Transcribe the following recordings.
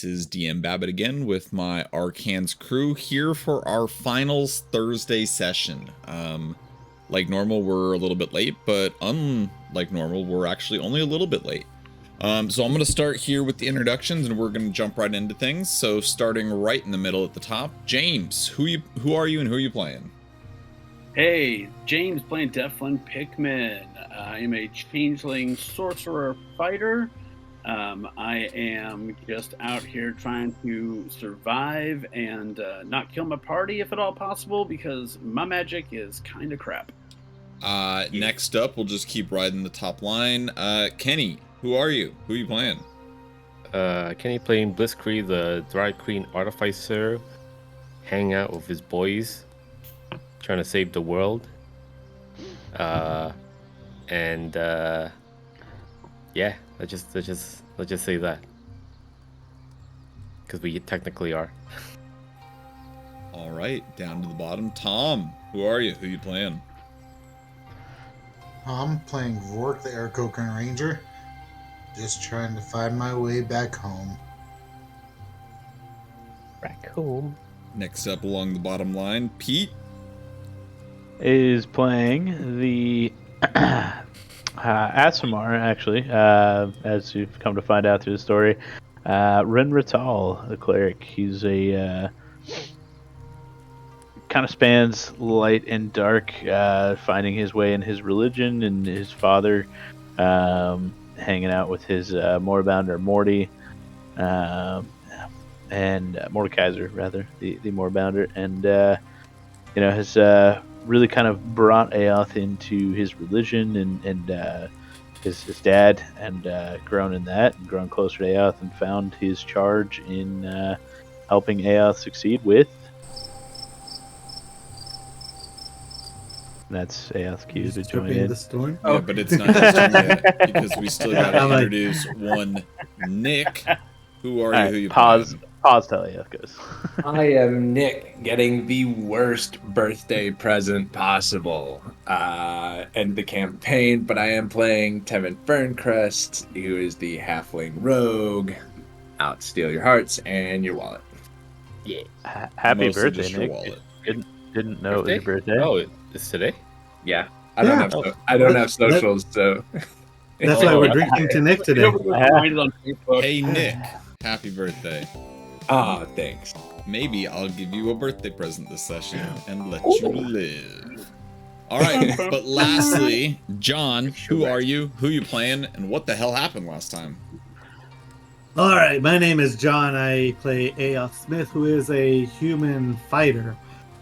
This is DMBABT again with my Arkans crew here for our finals Thursday session. Like normal, we're a little bit late, but unlike normal, we're actually only a little bit late. So I'm going to start here with the introductions, and we're going to jump right into things. So starting right in the middle at the top, James, who are you and who are you playing? Hey, James playing Deflin Pikmin. I am a changeling sorcerer fighter. I am just out here trying to survive and not kill my party if at all possible, because my magic is kind of crap. Next up, we'll just keep riding the top line. Kenny, who are you? Who are you playing? Kenny playing Blitzkrieg, the Dry Queen Artificer, hanging out with his boys, trying to save the world. Yeah, let's just say that, because we technically are. All right, down to the bottom. Tom, who are you? Who you playing? I'm playing Vork, the Aarakocra Ranger. Just trying to find my way back home. Back home. Next up along the bottom line, Pete is playing the Asimar, actually, as you've come to find out through the story. Ren Ratal, the cleric. He's a kind of spans light and dark, finding his way in his religion and his father, hanging out with his Moorbounder Morty, and Mordekaiser, rather, the Moorbounder, and has really kind of brought Aoth into his religion and his dad, and grown in that, and grown closer to Aoth, and found his charge in helping Aoth succeed with. That's Aoth's cue to join in. The storm? Yeah, but it's not his turn yet, because we still got to introduce one Nick. Who are you? Who you pause playing? till Aoth goes. I am Nick, getting the worst birthday present possible in the campaign, but I am playing Tevin Ferncrest, who is the halfling rogue. Out to steal your hearts and your wallet. Yeah. Happy Mostly birthday, just your Nick. wallet. Didn't know it was your birthday. Oh, it's today? Yeah, I don't have socials, so That's why we're drinking to Nick today. Hey Nick, happy birthday. Ah, thanks. Maybe I'll give you a birthday present this session and let you live. All right, but lastly, John, who are you? Who you playing? And what the hell happened last time? All right, my name is John. I play Aoth Smith, who is a human fighter.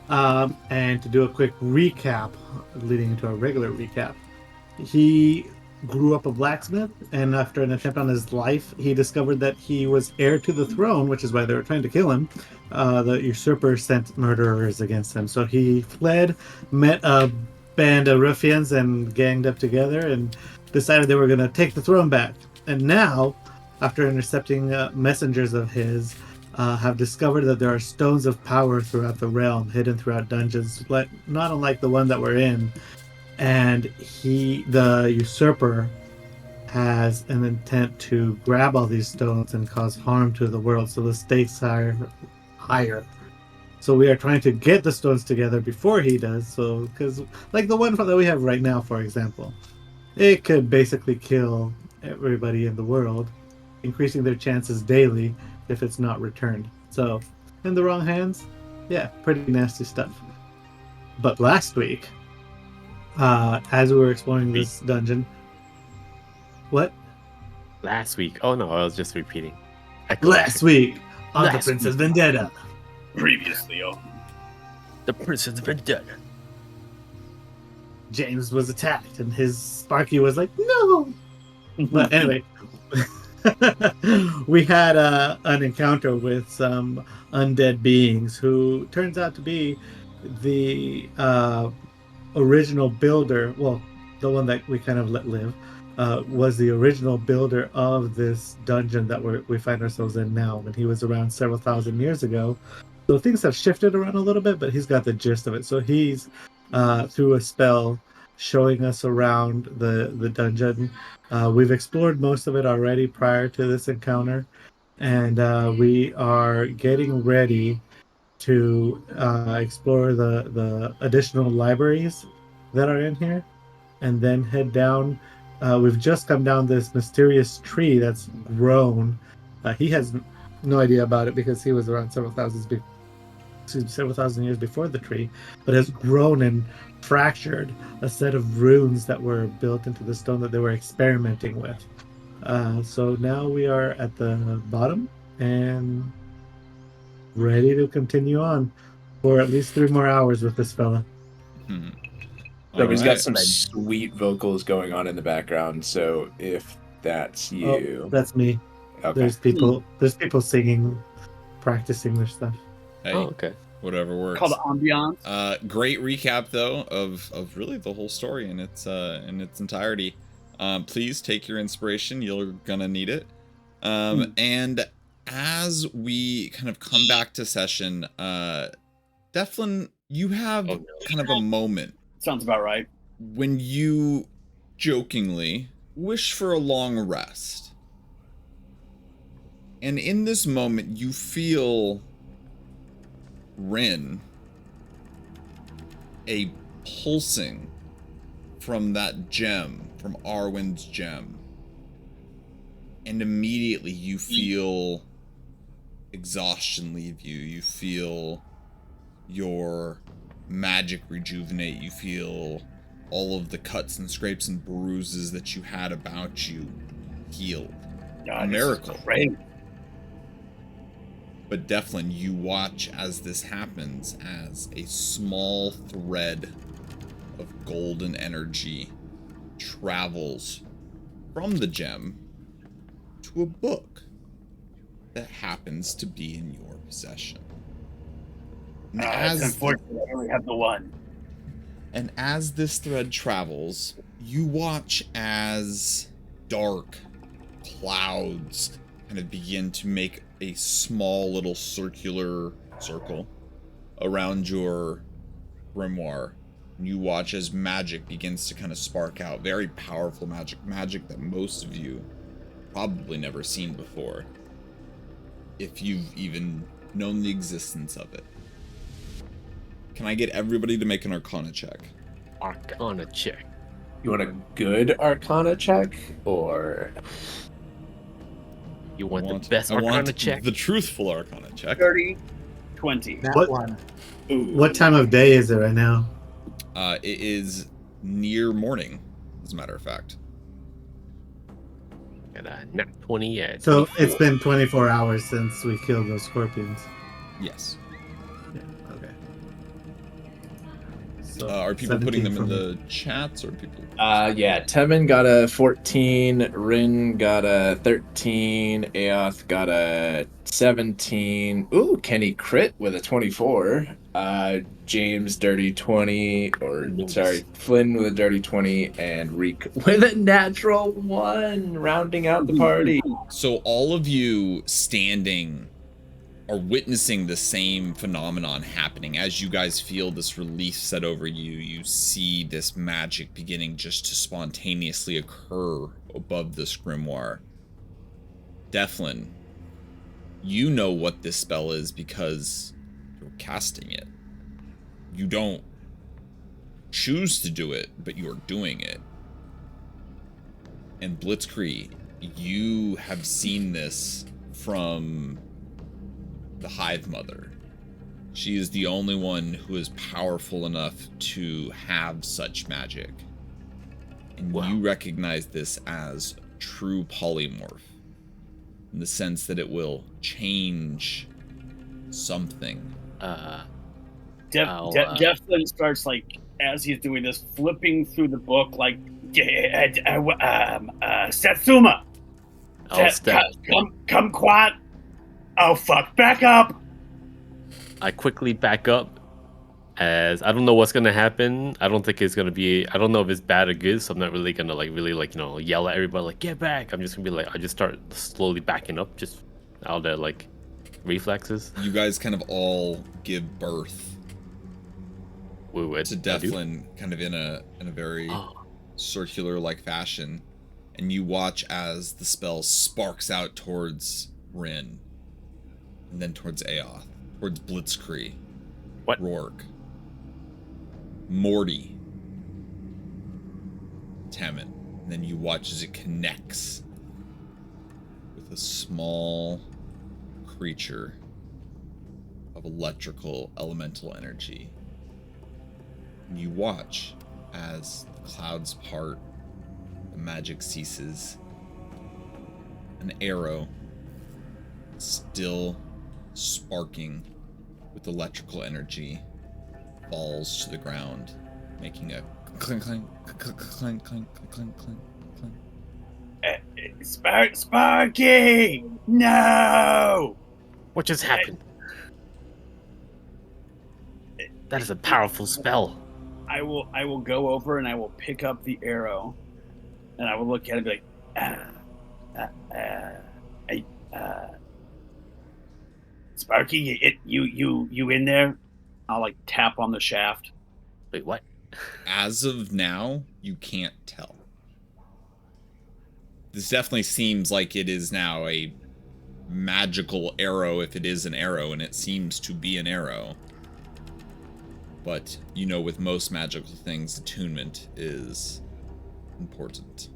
And to do a quick recap, leading into a regular recap, he grew up a blacksmith, and after an attempt on his life, he discovered that he was heir to the throne, which is why they were trying to kill him. The usurper sent murderers against him, so he fled, met a band of ruffians, and ganged up together, and decided they were going to take the throne back. And now, after intercepting messengers of his, have discovered that there are stones of power throughout the realm, hidden throughout dungeons, not unlike the one that we're in. And the usurper, has an intent to grab all these stones and cause harm to the world, so the stakes are higher. So we are trying to get the stones together before he does, so because like the one that we have right now, for example, it could basically kill everybody in the world, increasing their chances daily if it's not returned. So, in the wrong hands, yeah, pretty nasty stuff. But last week, as we were exploring this dungeon, what? Last week. Oh no, I was just repeating. Last week on the Princess Vendetta. Previously, The Princess Vendetta. James was attacked, and his Sparky was like, "No." But anyway. We had an encounter with some undead beings who turns out to be the original builder. Well, the one that we kind of let live was the original builder of this dungeon that we find ourselves in now. And he was around several thousand years ago. So things have shifted around a little bit, but he's got the gist of it. So he's, through a spell, showing us around the dungeon. We've explored most of it already prior to this encounter, and we are getting ready to explore the additional libraries that are in here, and then head down. We've just come down this mysterious tree that's grown. He has no idea about it because he was around several thousand years before the tree, but has grown and fractured a set of runes that were built into the stone that they were experimenting with. So now we are at the bottom and ready to continue on for at least 3 more hours with this fella. Hmm. So All he's got right. some sweet vocals going on in the background. So if that's you, Oh, that's me. okay. There's people singing, practicing their stuff. Hey, Oh, okay. whatever works. Called ambiance. Great recap though of really the whole story in its entirety. Please take your inspiration. You're gonna need it. And as we kind of come back to session, Deflin, you have kind of a moment Sounds about right. when you jokingly wish for a long rest. And in this moment, you feel Rin, a pulsing from that gem, from Arwen's gem. And immediately you feel exhaustion leave you. You feel your magic rejuvenate. You feel all of the cuts and scrapes and bruises that you had about you healed. God, A miracle. this is great. But Deflin, you watch as this happens, as a small thread of golden energy travels from the gem to a book that happens to be in your possession. And It's unfortunate I only have the one. And as this thread travels, you watch as dark clouds kind of begin to make a small little circular circle around your grimoire. And you watch as magic begins to kind of spark out. Very powerful magic that most of you probably never seen before, if you've even known the existence of it. Can I get everybody to make an Arcana check? Arcana check. You want a good Arcana check or You want I the best I Arcana want check? the truthful Arcana check. 30, 20. That What? one. What time of day is it right now? It is near morning, as a matter of fact. Got a nat 20 at So 24. it's been 24 hours since we killed those scorpions. Yes. Yeah, okay. So Are people putting 17 them in from- the chats, or people? yeah, Temin got a 14, Rin got a 13, Aoth got a 17. Ooh, Kenny crit with a 24. James dirty 20, or Nice. sorry, Flynn with a dirty 20, and Reek with a natural 1, rounding out the party. So all of you standing are witnessing the same phenomenon happening. As you guys feel this relief set over you, you see this magic beginning just to spontaneously occur above this grimoire. Deflin, you know what this spell is because you're casting it. You don't choose to do it, but you're doing it. And Blitzkrieg, you have seen this from the Hive Mother. She is the only one who is powerful enough to have such magic. And Wow. you recognize this as true polymorph, in the sense that it will change something. Deflin starts, like, as he's doing this, flipping through the book, like, Satsuma! I'll step. Come quiet! Oh, fuck, back up! I quickly back up, as I don't know what's gonna happen. I don't think it's gonna be. I don't know if it's bad or good, so I'm not really gonna yell at everybody like get back. I'm just gonna be like, I just start slowly backing up, just out of like reflexes. You guys kind of all give birth Wait, to Deflin, kind of in a very circular like fashion, and you watch as the spell sparks out towards Bryn, and then towards Aoth, towards Blitzkrieg, What? Rourke, Morty, Tammin. And then you watch as it connects with a small creature of electrical elemental energy. And you watch as the clouds part, the magic ceases, an arrow still sparking with electrical energy falls to the ground, making a clink clink clink clink clink clink clink clink. Sparky! No! What just happened? That is a powerful spell. I will go over and I will pick up the arrow, and I will look at it and be like, Sparky, you in there? I'll like tap on the shaft. Wait, what? As of now, you can't tell. This definitely seems like it is now a magical arrow, if it is an arrow, and it seems to be an arrow. But, you know, with most magical things, attunement is important.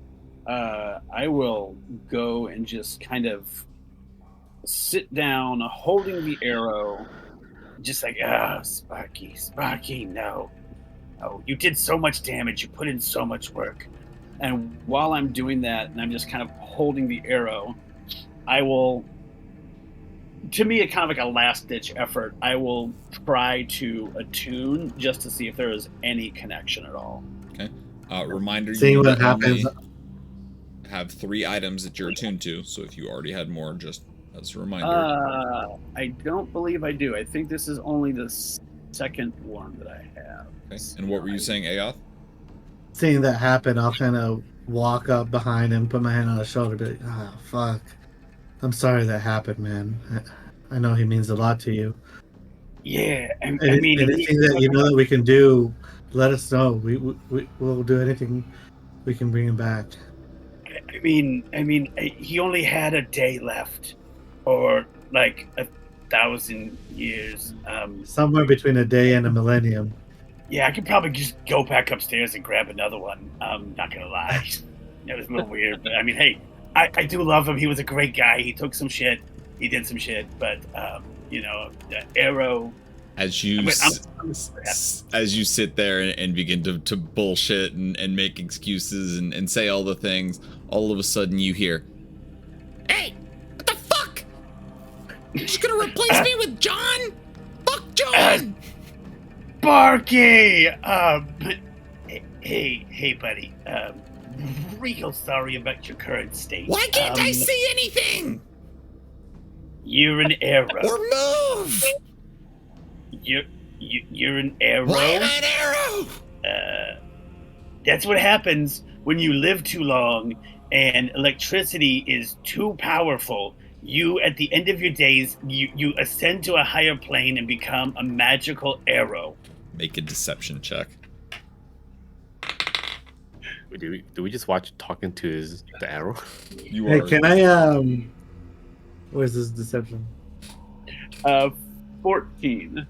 I will go and just kind of sit down, holding the arrow, just like, Sparky, no. Oh, you did so much damage, you put in so much work. And while I'm doing that, and I'm just kind of holding the arrow, I will, to me, kind of like a last-ditch effort, I will try to attune just to see if there is any connection at all. Okay. Reminder, Seeing you what only happens. have 3 items that you're attuned to, so if you already had more, just as a reminder. I don't believe I do. I think this is only the second one that I have. Okay. And what were you saying, Aoth? Seeing that happen, I'll kind of walk up behind him, put my hand on his shoulder, be like, fuck. I'm sorry that happened, man. I know he means a lot to you. Yeah, And anything that you know that we can do, let us know. We'll do anything we can bring him back. I mean, he only had a day left, or like 1,000 years. Somewhere between a day and a millennium. Yeah, I could probably just go back upstairs and grab another one. I'm not gonna lie, it was a little weird, but I mean, hey, I do love him. He was a great guy. He took some shit. He did some shit, but you know, the arrow. As you as you sit there and begin to bullshit and make excuses and say all the things, all of a sudden you hear, "Hey, what the fuck? You're just gonna replace me with John? Fuck John!" Sparky! Hey, buddy. Real sorry about your current state. Why can't I see anything? You're an arrow. Or move? You're an arrow. Why am I an arrow? That's what happens when you live too long and electricity is too powerful. You, at the end of your days, you ascend to a higher plane and become a magical arrow. Make a deception check. Do we just watch talking to the arrow? You Hey, are. can I where's this deception? 14.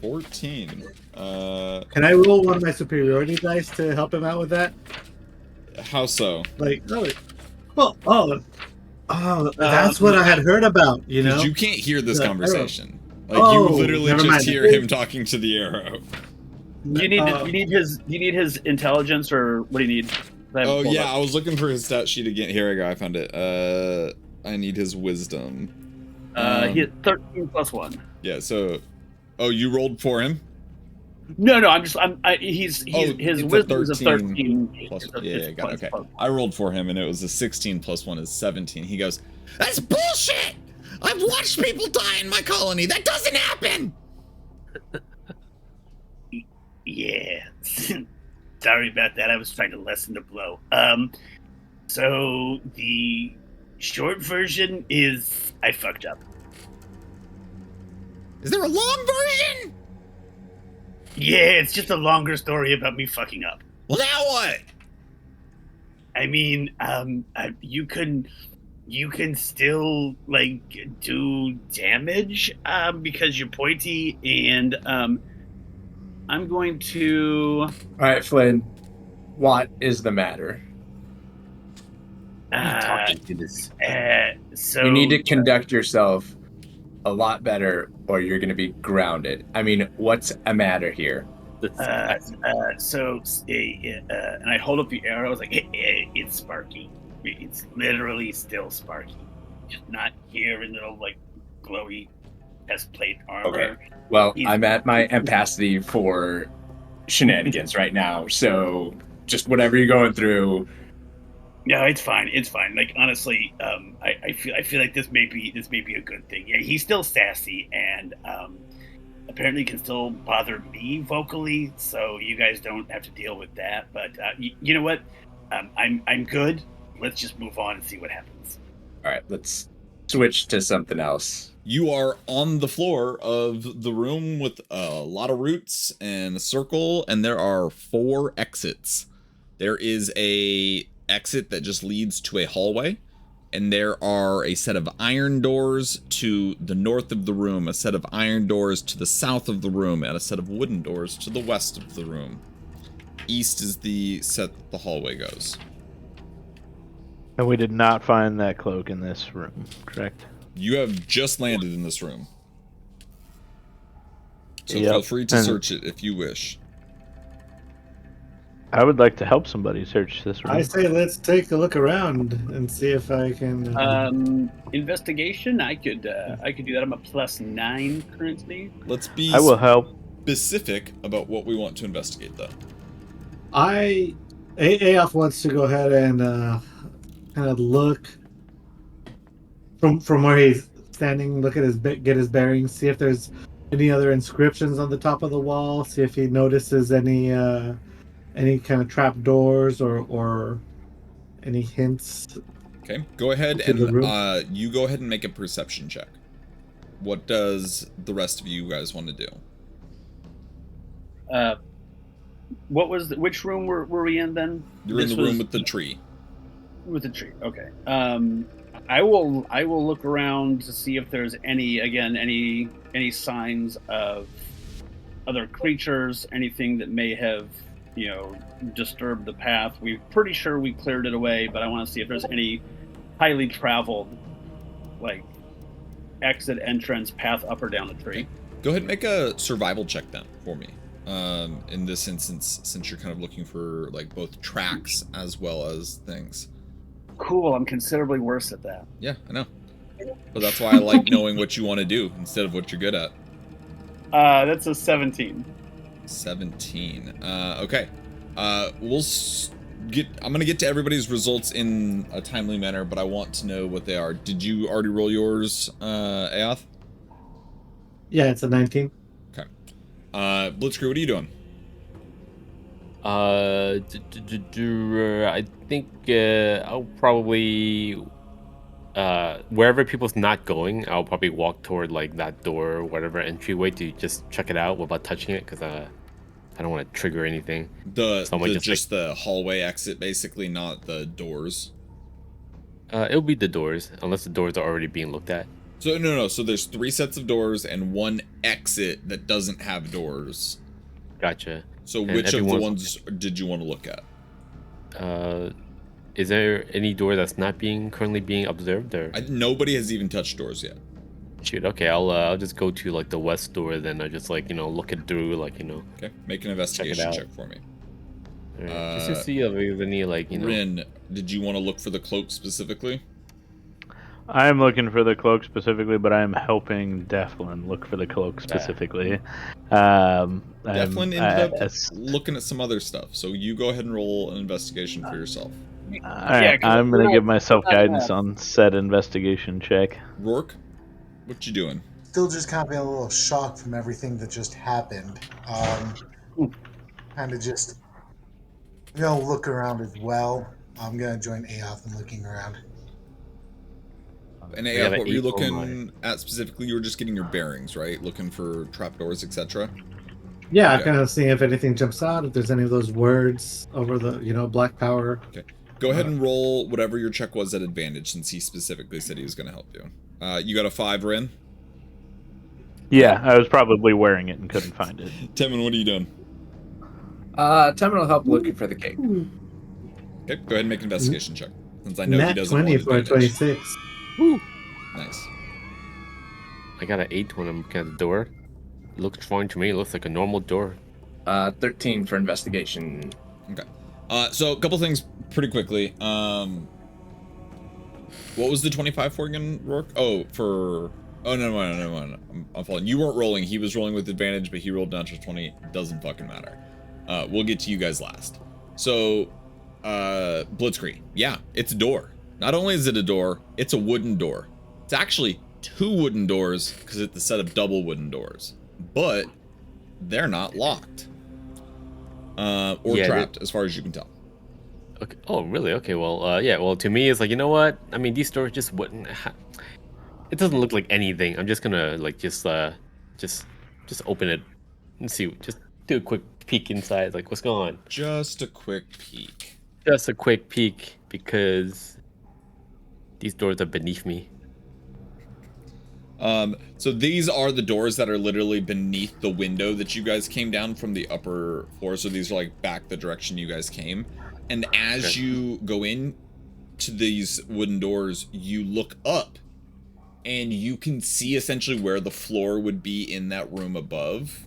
14. Can I roll one of my superiority dice to help him out with that? How so? Like, that's what I had heard about, you know? Because you can't hear this The conversation. Like Oh, you literally never just mind. hear him talking to the arrow. You need his intelligence, or what do you need? Oh yeah, I was looking for his stat sheet again. Here I go. I found it. I need his wisdom. He had 13 plus 1. Yeah. So, oh, you rolled for him. No, his it's wisdom is a 13 plus. It's a- Yeah, it's got it. Okay. plus- I rolled for him, and it was a 16 plus 1 is 17. He goes, "That's bullshit. I've watched people die in my colony. That doesn't happen." Yeah. Sorry about that. I was trying to lessen the blow. So the short version is I fucked up. Is there a long version? Yeah, it's just a longer story about me fucking up. Well, now what? I mean, you can you can still like do damage because you're pointy, and I'm going to. All right, Flynn. What is the matter? What are you talking to this? So You need to conduct yourself a lot better, or you're going to be grounded. I mean, what's a matter here? and I hold up the arrow. It's like it's Sparky. It's literally still Sparky, just not here in little like glowy chest plate armor. Okay. Well, He's- I'm at my capacity for shenanigans right now, so just whatever you're going through. No, it's fine. It's fine. Like honestly, I feel like this may be a good thing. Yeah, he's still sassy and apparently can still bother me vocally, so you guys don't have to deal with that. But you know what? I'm good. Let's just move on and see what happens. All right, let's switch to something else. You are on the floor of the room with a lot of roots and a circle, and there are 4 exits. There is a exit that just leads to a hallway, and there are a set of iron doors to the north of the room, a set of iron doors to the south of the room, and a set of wooden doors to the west of the room. East is the set that the hallway goes. And we did not find that cloak in this room, correct? You have just landed in this room, so Yep. feel free to And search it if you wish. I would like to help somebody search this room. I say let's take a look around and see if I can. Investigation. I could do that. I'm a +9 currently. Let's be I will help. specific about what we want to investigate, though. Aoth wants to go ahead and kind of look from where he's standing. Look at get his bearings. See if there's any other inscriptions on the top of the wall. See if he notices any kind of trap doors or any hints. Okay, go ahead To the and room. you go ahead and make a perception check. What does the rest of you guys want to do? Which room were we in then? You're in This the room was- with the tree. With the tree. Okay. I will look around to see if there's any signs of other creatures, anything that may have, disturbed the path. We're pretty sure we cleared it away, but I want to see if there's any highly traveled, like, exit entrance path up or down the tree. Go ahead and make a survival check then for me. In this instance, since you're kind of looking for like both tracks as well as things. Cool. I'm considerably worse at that. Yeah, I know. But that's why I like knowing what you want to do instead of what you're good at. That's a 17. 17. Okay. I'm gonna get to everybody's results in a timely manner, but I want to know what they are. Did you already roll yours, Aoth? Yeah, it's a 19. Okay. Blitzkrieg, what are you doing? I think I'll probably wherever people's not going, I'll probably walk toward like that door or whatever entryway to just check it out without touching it, because I don't want to trigger anything. Someone Just the hallway exit, basically, not the doors. It'll be the doors, unless the doors are already being looked at. So no. So there's 3 sets of doors and 1 exit that doesn't have doors. Gotcha. So And which of the everyone's- ones did you want to look at? Is there any door that's not currently being observed, or? Nobody has even touched doors yet. Shoot, okay, I'll just go to like the west door, then I just like look it through, like Okay, make an investigation out. check for me. just to see if there's any like Rin, did you want to look for the cloak specifically? I'm looking for the cloak specifically, but I'm helping Deflin look for the cloak specifically. Deflin ended up looking at some other stuff, so you go ahead and roll an investigation for yourself. Alright, 'cause I'm gonna we're give all- myself guidance on said investigation check. Rourke, what you doing? Still just kind of being a little shocked from everything that just happened. Kind of just, look around as well. I'm going to join Aoth in looking around. And We have what an were you 8 or looking at specifically? You were just getting your bearings, right? Looking for trapdoors, etc. Yeah, Okay. kind of seeing if anything jumps out, if there's any of those words over the, black power. Go ahead and roll whatever your check was at advantage, since he specifically said he was going to help you. You got a 5, Rin? Yeah, I was probably wearing it and couldn't find it. Timon, what are you doing? Timon will help looking for the cake. Okay, go ahead and make an investigation check, since I know he Nat doesn't 20 want for a advantage. 26. Nice. I got an 8 when I'm looking at the door. Looks fine to me. It looks like a normal door. 13 for investigation. Okay. So a couple things pretty quickly. What was the 25 for again, Rourke? Oh, for... Oh, no. I'm following. You weren't rolling. He was rolling with advantage, but he rolled natural 20. Doesn't fucking matter. We'll get to you guys last. So, Blitzkrieg. Yeah, it's a door. Not only is it a door, it's a wooden door. It's actually 2 wooden doors, because it's a set of double wooden doors. But they're not locked. Or trapped, as far as you can tell. Okay. Oh, really? Okay. Well, yeah. Well, to me, it's like, you know what? I mean, these doors just wouldn't. It doesn't look like anything. I'm just gonna like just open it and see. Just do a quick peek inside. Like, what's going on? Just a quick peek. Just a quick peek because these doors are beneath me. So these are the doors that are literally beneath the window that you guys came down from the upper floor. So these are like back the direction you guys came. And as you go in to these wooden doors, you look up and you can see essentially where the floor would be in that room above.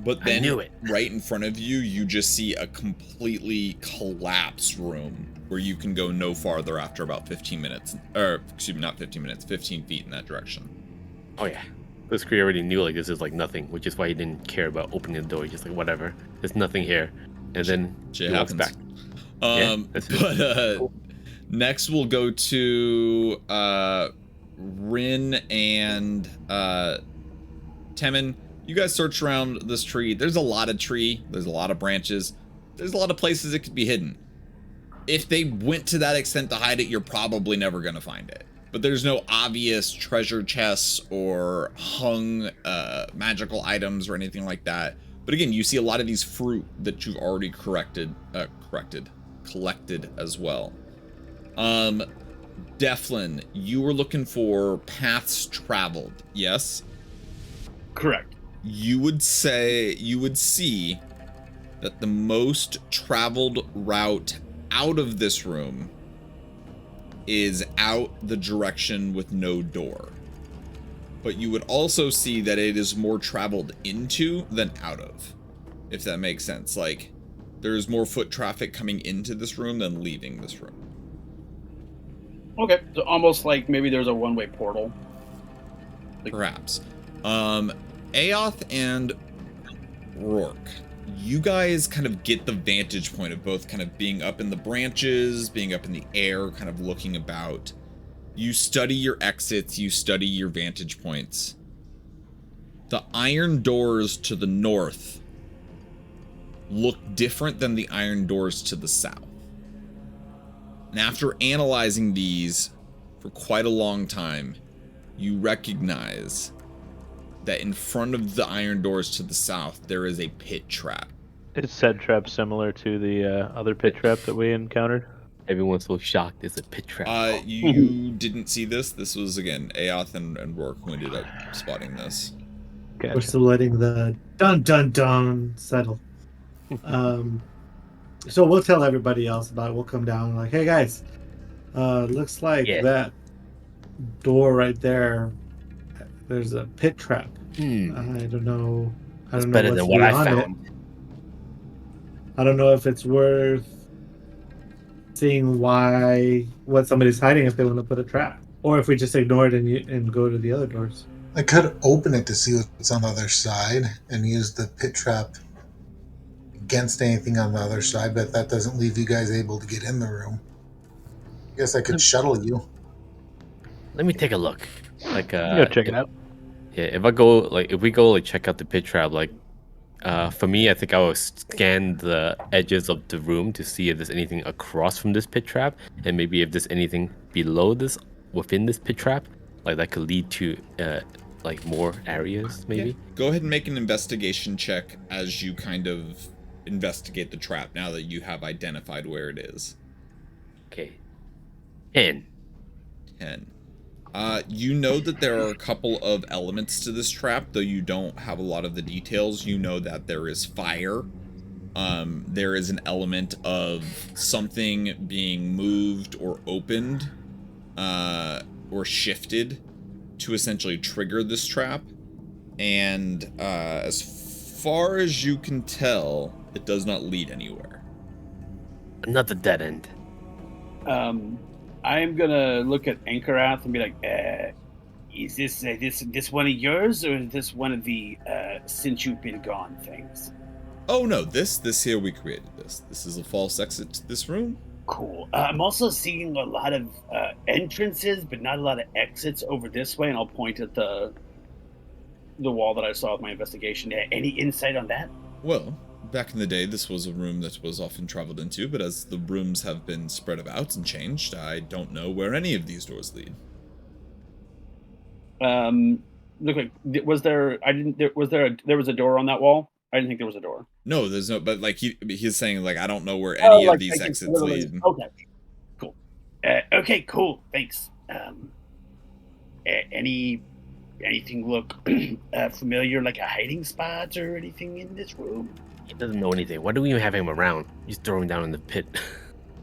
But then right in front of you, you just see a completely collapsed room where you can go no farther after about 15 minutes. Or, excuse me, not 15 minutes, 15 feet in that direction. Oh, yeah. This crew already knew, like, this is, like, nothing, which is why he didn't care about opening the door. He's just like, whatever. There's nothing here. And then he walks back. Next we'll go to Rin and Temin. You guys search around this tree. There's a lot of tree. There's a lot of branches. There's a lot of places it could be hidden. If they went to that extent to hide it, you're probably never going to find it. But there's no obvious treasure chests or hung magical items or anything like that. But again, you see a lot of these fruit that you've already collected as well. Devlin, you were looking for paths traveled, yes? Correct. You would see that the most traveled route out of this room is out the direction with no door. But you would also see that it is more traveled into than out of, if that makes sense. Like, there's more foot traffic coming into this room than leaving this room. Okay, so almost like maybe there's a one-way portal. Like, perhaps. Aoth and Rourke, you guys kind of get the vantage point of both kind of being up in the branches, being up in the air, kind of looking about. You study your exits, you study your vantage points. The iron doors to the north look different than the iron doors to the south. And after analyzing these for quite a long time, you recognize that in front of the iron doors to the south, there is a pit trap. Is said trap similar to the other pit trap that we encountered? Everyone's so shocked it's a pit trap. You didn't see this. This was, again, Aoth and Rourke who ended up spotting this. Gotcha. We're still letting the dun settle. So we'll tell everybody else about it. We'll come down like, hey guys, looks like that door right there, there's a pit trap. I don't know. It's better than what I found. I don't know if it's worth seeing what somebody's hiding if they want to put a trap, or if we just ignore it and go to the other doors. I could open it to see what's on the other side and use the pit trap against anything on the other side, but that doesn't leave you guys able to get in the room. I guess I could shuttle you. Let me take a look. Like, go check it out. Yeah, if we go check out the pit trap, like, for me, I think I will scan the edges of the room to see if there's anything across from this pit trap, and maybe if there's anything below this, within this pit trap, like that could lead to like more areas, maybe. Yeah. Go ahead and make an investigation check as you kind of investigate the trap now that you have identified where it is. Okay. 10. 10. You know that there are a couple of elements to this trap, though you don't have a lot of the details. You know that there is fire. There is an element of something being moved or opened, or shifted to essentially trigger this trap. And as far as you can tell, it does not lead anywhere. Another dead end. I'm gonna look at Anchorath and be like, is this one of yours, or is this one of the since you've been gone things? Oh no, this here we created this. This is a false exit to this room. Cool. I'm also seeing a lot of entrances, but not a lot of exits over this way, and I'll point at the wall that I saw with my investigation. Any insight on that? Well, back in the day, this was a room that was often traveled into, but as the rooms have been spread about and changed, I don't know where any of these doors lead. Look like was there? I didn't. There was a door on that wall. I didn't think there was a door. No, there's no. But like he's saying, like I don't know where any of these exits lead. Okay, cool. Okay, cool. Thanks. Anything look familiar, like a hiding spot or anything in this room? He doesn't know anything. Why do we even have him around? Just throw him down in the pit.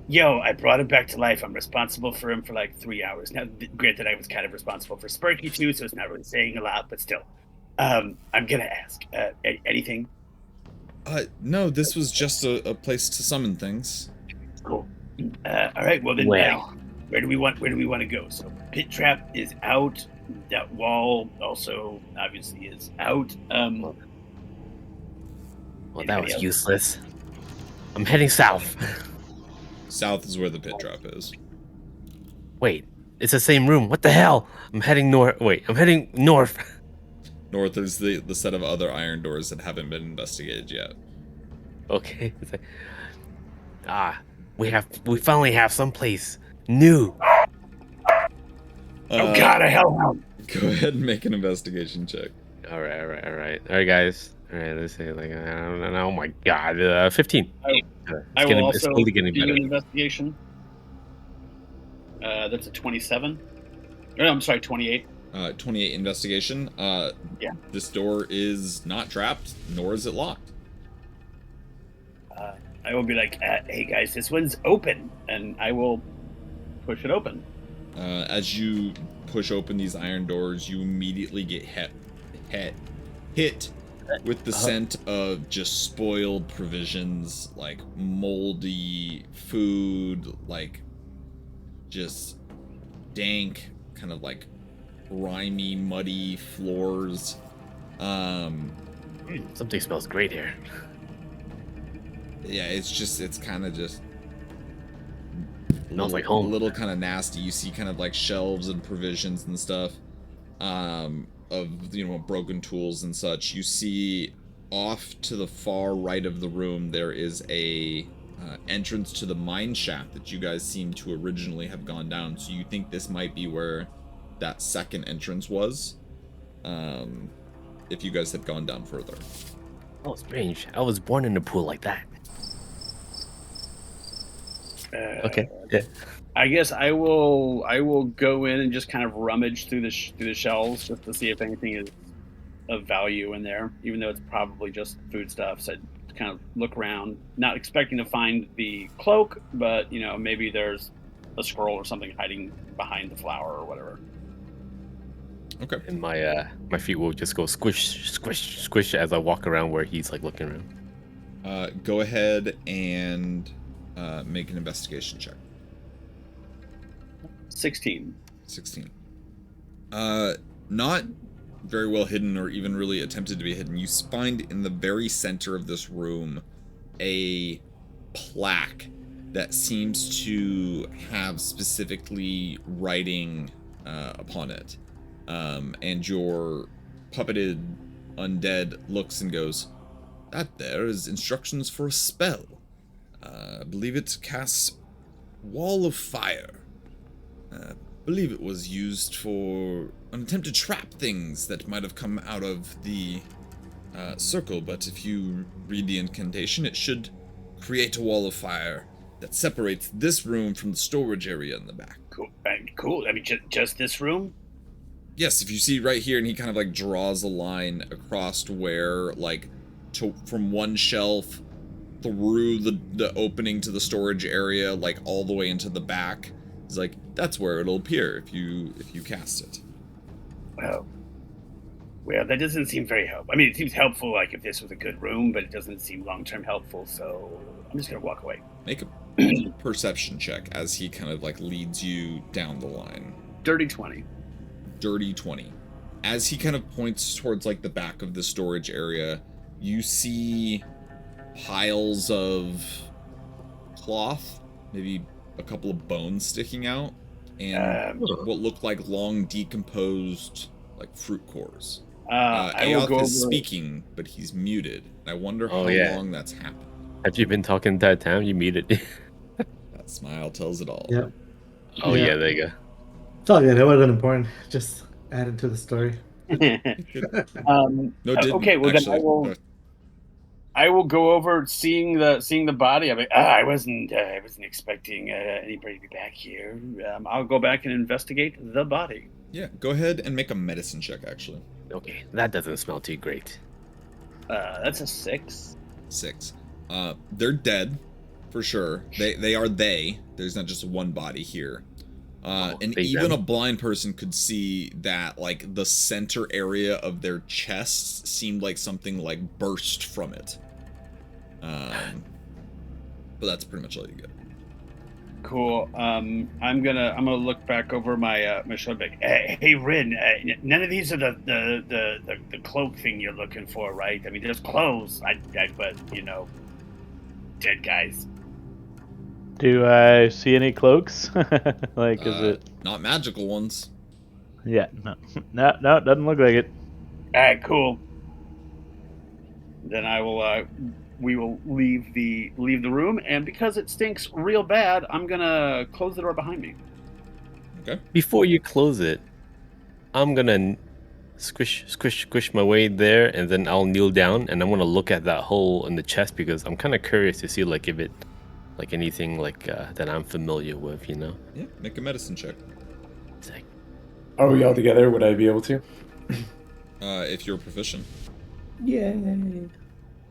Yo, I brought him back to life. I'm responsible for him for like 3 hours. Now, granted, I was kind of responsible for Sparky too, so it's not really saying a lot, but still. I'm gonna ask. Anything? No, this was just a place to summon things. Cool. All right. Well then, Well. where do we want to go? So pit trap is out. That wall also obviously is out. Well, that was Anybody else? useless. I'm heading south. South is where the pit trap is. Wait, it's the same room. What the hell? I'm heading north. Wait, I'm heading north. North is the set of other iron doors that haven't been investigated yet. Okay. It's like, we finally have someplace new. Oh God, a hellhound! Go ahead and make an investigation check. All right, guys. All right, let's say like I don't know. Oh my God, 15. I will it's also slowly getting do better. an investigation. That's a 27. No, I'm sorry, 28. 28 investigation. Yeah. This door is not trapped, nor is it locked. I will be like, hey guys, this one's open, and I will push it open. As you push open these iron doors, you immediately get hit with the scent of just spoiled provisions, like moldy food, like just dank, kind of like grimy, muddy floors. Something smells great here. Yeah, it's kind of just Smells like home. a little kind of nasty. You see kind of like shelves and provisions and stuff, of, you know, broken tools and such. You see off to the far right of the room there is a entrance to the mine shaft that you guys seem to originally have gone down. So you think this might be where that second entrance was, if you guys had gone down further. Oh, strange. I was born in a pool like that. Okay. Yeah. I guess I will go in and just kind of rummage through the shelves just to see if anything is of value in there, even though it's probably just foodstuffs. I'd kind of look around, not expecting to find the cloak, but you know, maybe there's a scroll or something hiding behind the flower or whatever. Okay. And my feet will just go squish, squish, squish as I walk around where he's like looking around. Go ahead and make an investigation check. 16. 16. Not very well hidden or even really attempted to be hidden. You find in the very center of this room a plaque that seems to have specifically writing upon it. And your puppeted undead looks and goes, "That there is instructions for a spell. I believe it casts Wall of Fire. I believe it was used for an attempt to trap things that might have come out of the circle, but if you read the incantation, it should create a wall of fire that separates this room from the storage area in the back. Cool. Cool. I mean, just this room? Yes, if you see right here, and he kind of like draws a line across where, like, from one shelf through the opening to the storage area, like all the way into the back. He's like, that's where it'll appear if you cast it. Well, that doesn't seem very helpful. I mean, it seems helpful, like, if this was a good room, but it doesn't seem long-term helpful, so I'm just gonna walk away. Make a perception check as he kind of, like, leads you down the line. Dirty 20. Dirty 20. As he kind of points towards, like, the back of the storage area, you see piles of cloth, maybe a couple of bones sticking out, and what look like long decomposed, like, fruit cores. Aoth is speaking, but he's muted. I wonder how long that's happened. Have you been talking that time? You muted. That smile tells it all. Yep. Oh yeah, there you go. It's all good. It wasn't important. Just added to the story. No, didn't. Okay, well actually. then I will go over seeing the body. I mean, I wasn't expecting anybody to be back here. I'll go back and investigate the body. Yeah, go ahead and make a medicine check, actually. Okay, that doesn't smell too great. That's a 6. 6. They're dead, for sure. They are they. There's not just one body here. And even a blind person could see that, like, the center area of their chests seemed like something, like, burst from it. But that's pretty much all you get. Cool. I'm gonna look back over my my shoulder. Hey, Rin. None of these are the cloak thing you're looking for, right? I mean, there's clothes. But dead guys. Do I see any cloaks? Like, is it not magical ones? Yeah, no, doesn't look like it. All right, cool. Then I will. We will leave the room, and because it stinks real bad, I'm gonna close the door behind me. Okay. Before you close it, I'm gonna squish my way there, and then I'll kneel down, and I'm gonna look at that hole in the chest because I'm kind of curious to see, like, if it, like, anything like that I'm familiar with, Yeah, make a medicine check. It's like, Are we all together? Would I be able to? If you're proficient. Yay.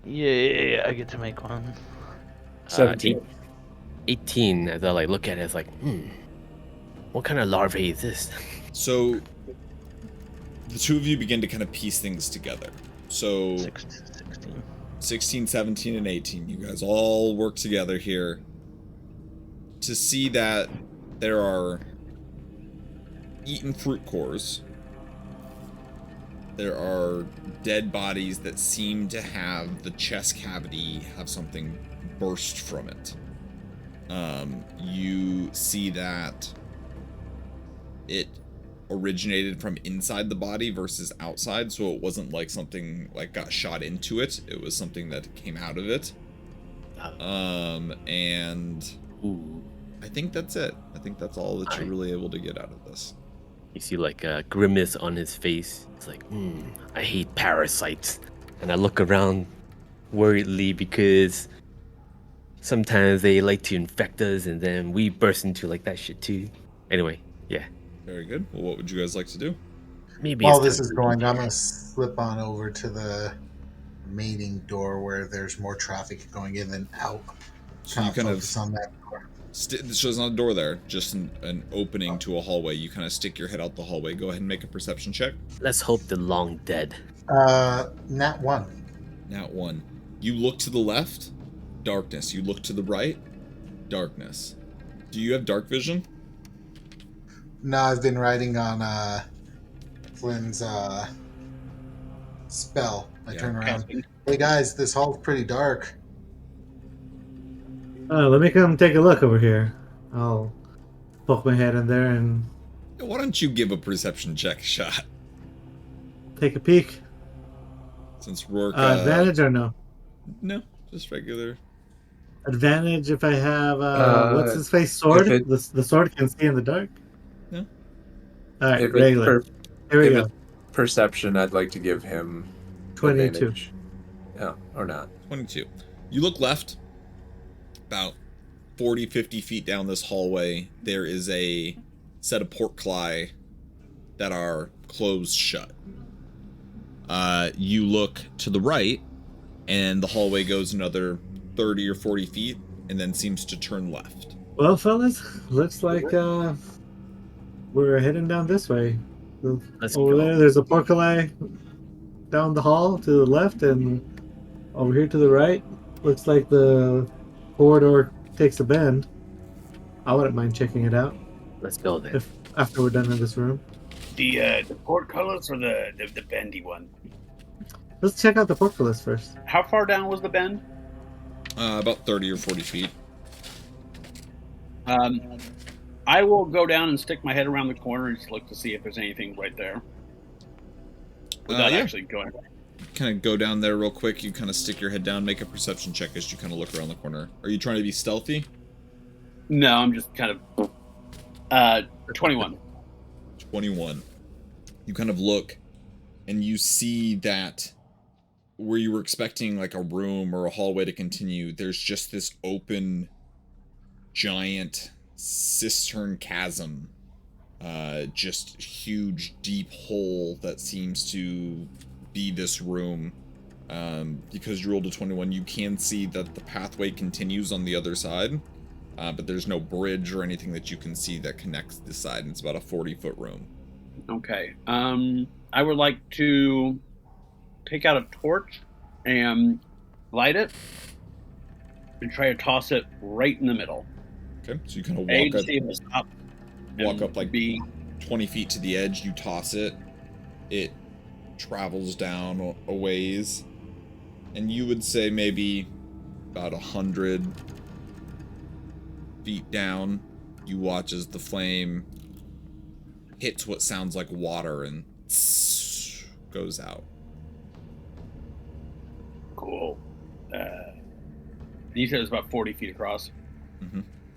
Yeah, I get to make one. 17. 18. As I, like, look at it, it's like, what kind of larvae is this? So the two of you begin to kind of piece things together. So 16, 17, and 18. You guys all work together here to see that there are eaten fruit cores. There are dead bodies that seem to have the chest cavity have something burst from it. You see that it originated from inside the body versus outside, so it wasn't like something like got shot into it. It was something that came out of it. And I think that's it. I think that's all that you're really able to get out of this. You see, like, a grimace on his face. It's like, I hate parasites. And I look around worriedly because sometimes they like to infect us, and then we burst into, like, that shit too. Anyway, yeah. Very good. Well, what would you guys like to do? Maybe While it's this is going, I'm going to slip on over to the mating door where there's more traffic going in than out. So you kind of focus on that door. so there's not a door there, just an opening to a hallway. You kind of stick your head out the hallway. Go ahead and make a perception check. Let's hope the long dead. Nat 1. Nat 1. You look to the left, darkness. You look to the right, darkness. Do you have dark vision? No, I've been riding on Flynn's spell. I turn around. Hey guys, this hall's pretty dark. Let me come take a look over here. I'll poke my head in there and Why don't you give a perception check a shot? take a peek. Since Rourke... Advantage or no? No, just regular. Advantage if I have what's his face sword? The sword can see in the dark. No. All right, If it's regular. Here we if go. it's perception, I'd like to give him 22. advantage. Yeah, or not. 22. You look left, about 40, 50 feet down this hallway, there is a set of portcullis that are closed shut. You look to the right, and the hallway goes another 30 or 40 feet, and then seems to turn left. Well, fellas, looks like we're heading down this way. Let's Over go. there, there's a portcullis down the hall to the left, and over here to the right, looks like the corridor takes a bend. I wouldn't mind checking it out Let's go then. if after we're done in this room. The portcullis or the bendy one? Let's check out the portcullis first. How far down was the bend? About 30 or 40 feet. I will go down and stick my head around the corner and just look to see if there's anything right there. Without Yeah. actually going. Kind of go down there real quick. You kind of stick your head down, make a perception check as you kind of look around the corner. Are you trying to be stealthy? No, I'm just kind of 21. 21. You kind of look, and you see that where you were expecting like a room or a hallway to continue, there's just this open, giant cistern chasm. Just huge, deep hole that seems to be this room. Because you rolled a 21, you can see that the pathway continues on the other side. But there's no bridge or anything that you can see that connects this side. And it's about a 40-foot room. Okay. I would like to take out a torch and light it and try to toss it right in the middle. Okay, so you kind of A, walk to up, see if it's up. walk and up like B, 20 feet to the edge. You toss it. It travels down a ways. And you would say maybe about 100 feet down, you watch as the flame hits what sounds like water and goes out. cool. You said it was about 40 feet across.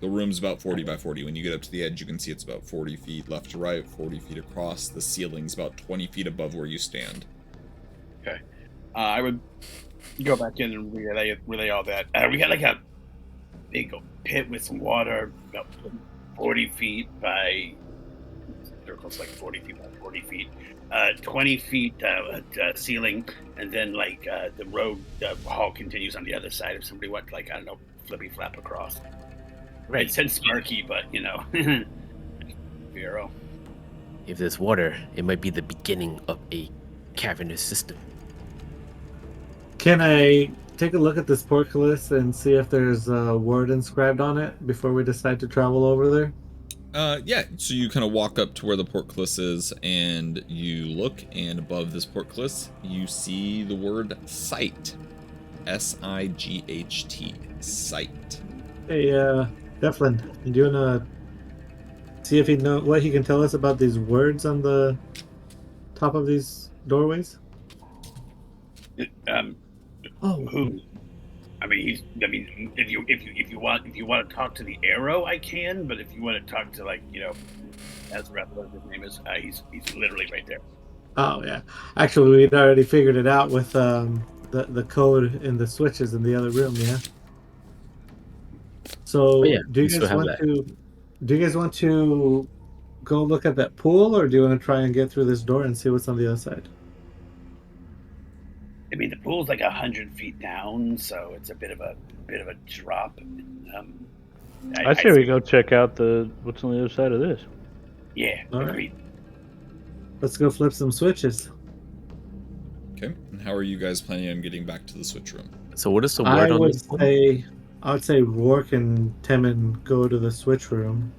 The room's about 40 by 40. When you get up to the edge, you can see it's about 40 feet left to right, 40 feet across. The ceiling's about 20 feet above where you stand. Okay. I would go back in and relay all that. We got like a big pit with some water, about 40 feet by... Circle's like 40 feet by 40 feet. 20 feet ceiling, and then like the road, the hall continues on the other side if somebody went like, I don't know, flippy flap across. Right, it said Sparky, but you know, Vero. If there's water, it might be the beginning of a cavernous system. Can I take a look at this portcullis and see if there's a word inscribed on it before we decide to travel over there? Yeah, so you kind of walk up to where the portcullis is, and you look, and above this portcullis, you see the word sight. S-I-G-H-T. Sight. Hey, Devlin, do you wanna see if what he can tell us about these words on the top of these doorways? Who? I mean, if you want to talk to the arrow, I can. But if you want to talk to Ezra, whatever his name is, he's literally right there. Oh yeah, actually we'd already figured it out with the code in the switches in the other room. Yeah. So yeah, do you we still guys have want that. to go look at that pool, or do you want to try and get through this door and see what's on the other side? I mean, the pool's like 100 feet down, so it's a bit of a drop. I say we go check out what's on the other side of this. Yeah, All right. agreed. Let's go flip some switches. Okay, and how are you guys planning on getting back to the switch room? So what is the word on this one? I would say Rourke and Temin go to the switch room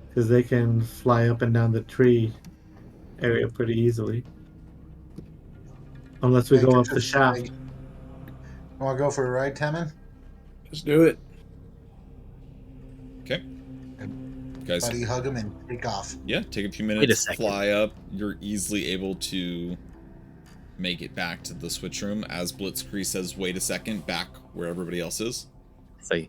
because they can fly up and down the tree area pretty easily. Unless we go up the shaft. You want to go for a ride, Temin? Let's do it. Okay. Guys, Buddy, hug him and take off. yeah, take a few Wait a minutes, second. fly up. You're easily able to make it back to the switch room as Blitzkrieg says, wait a second, back where everybody else is. It's like,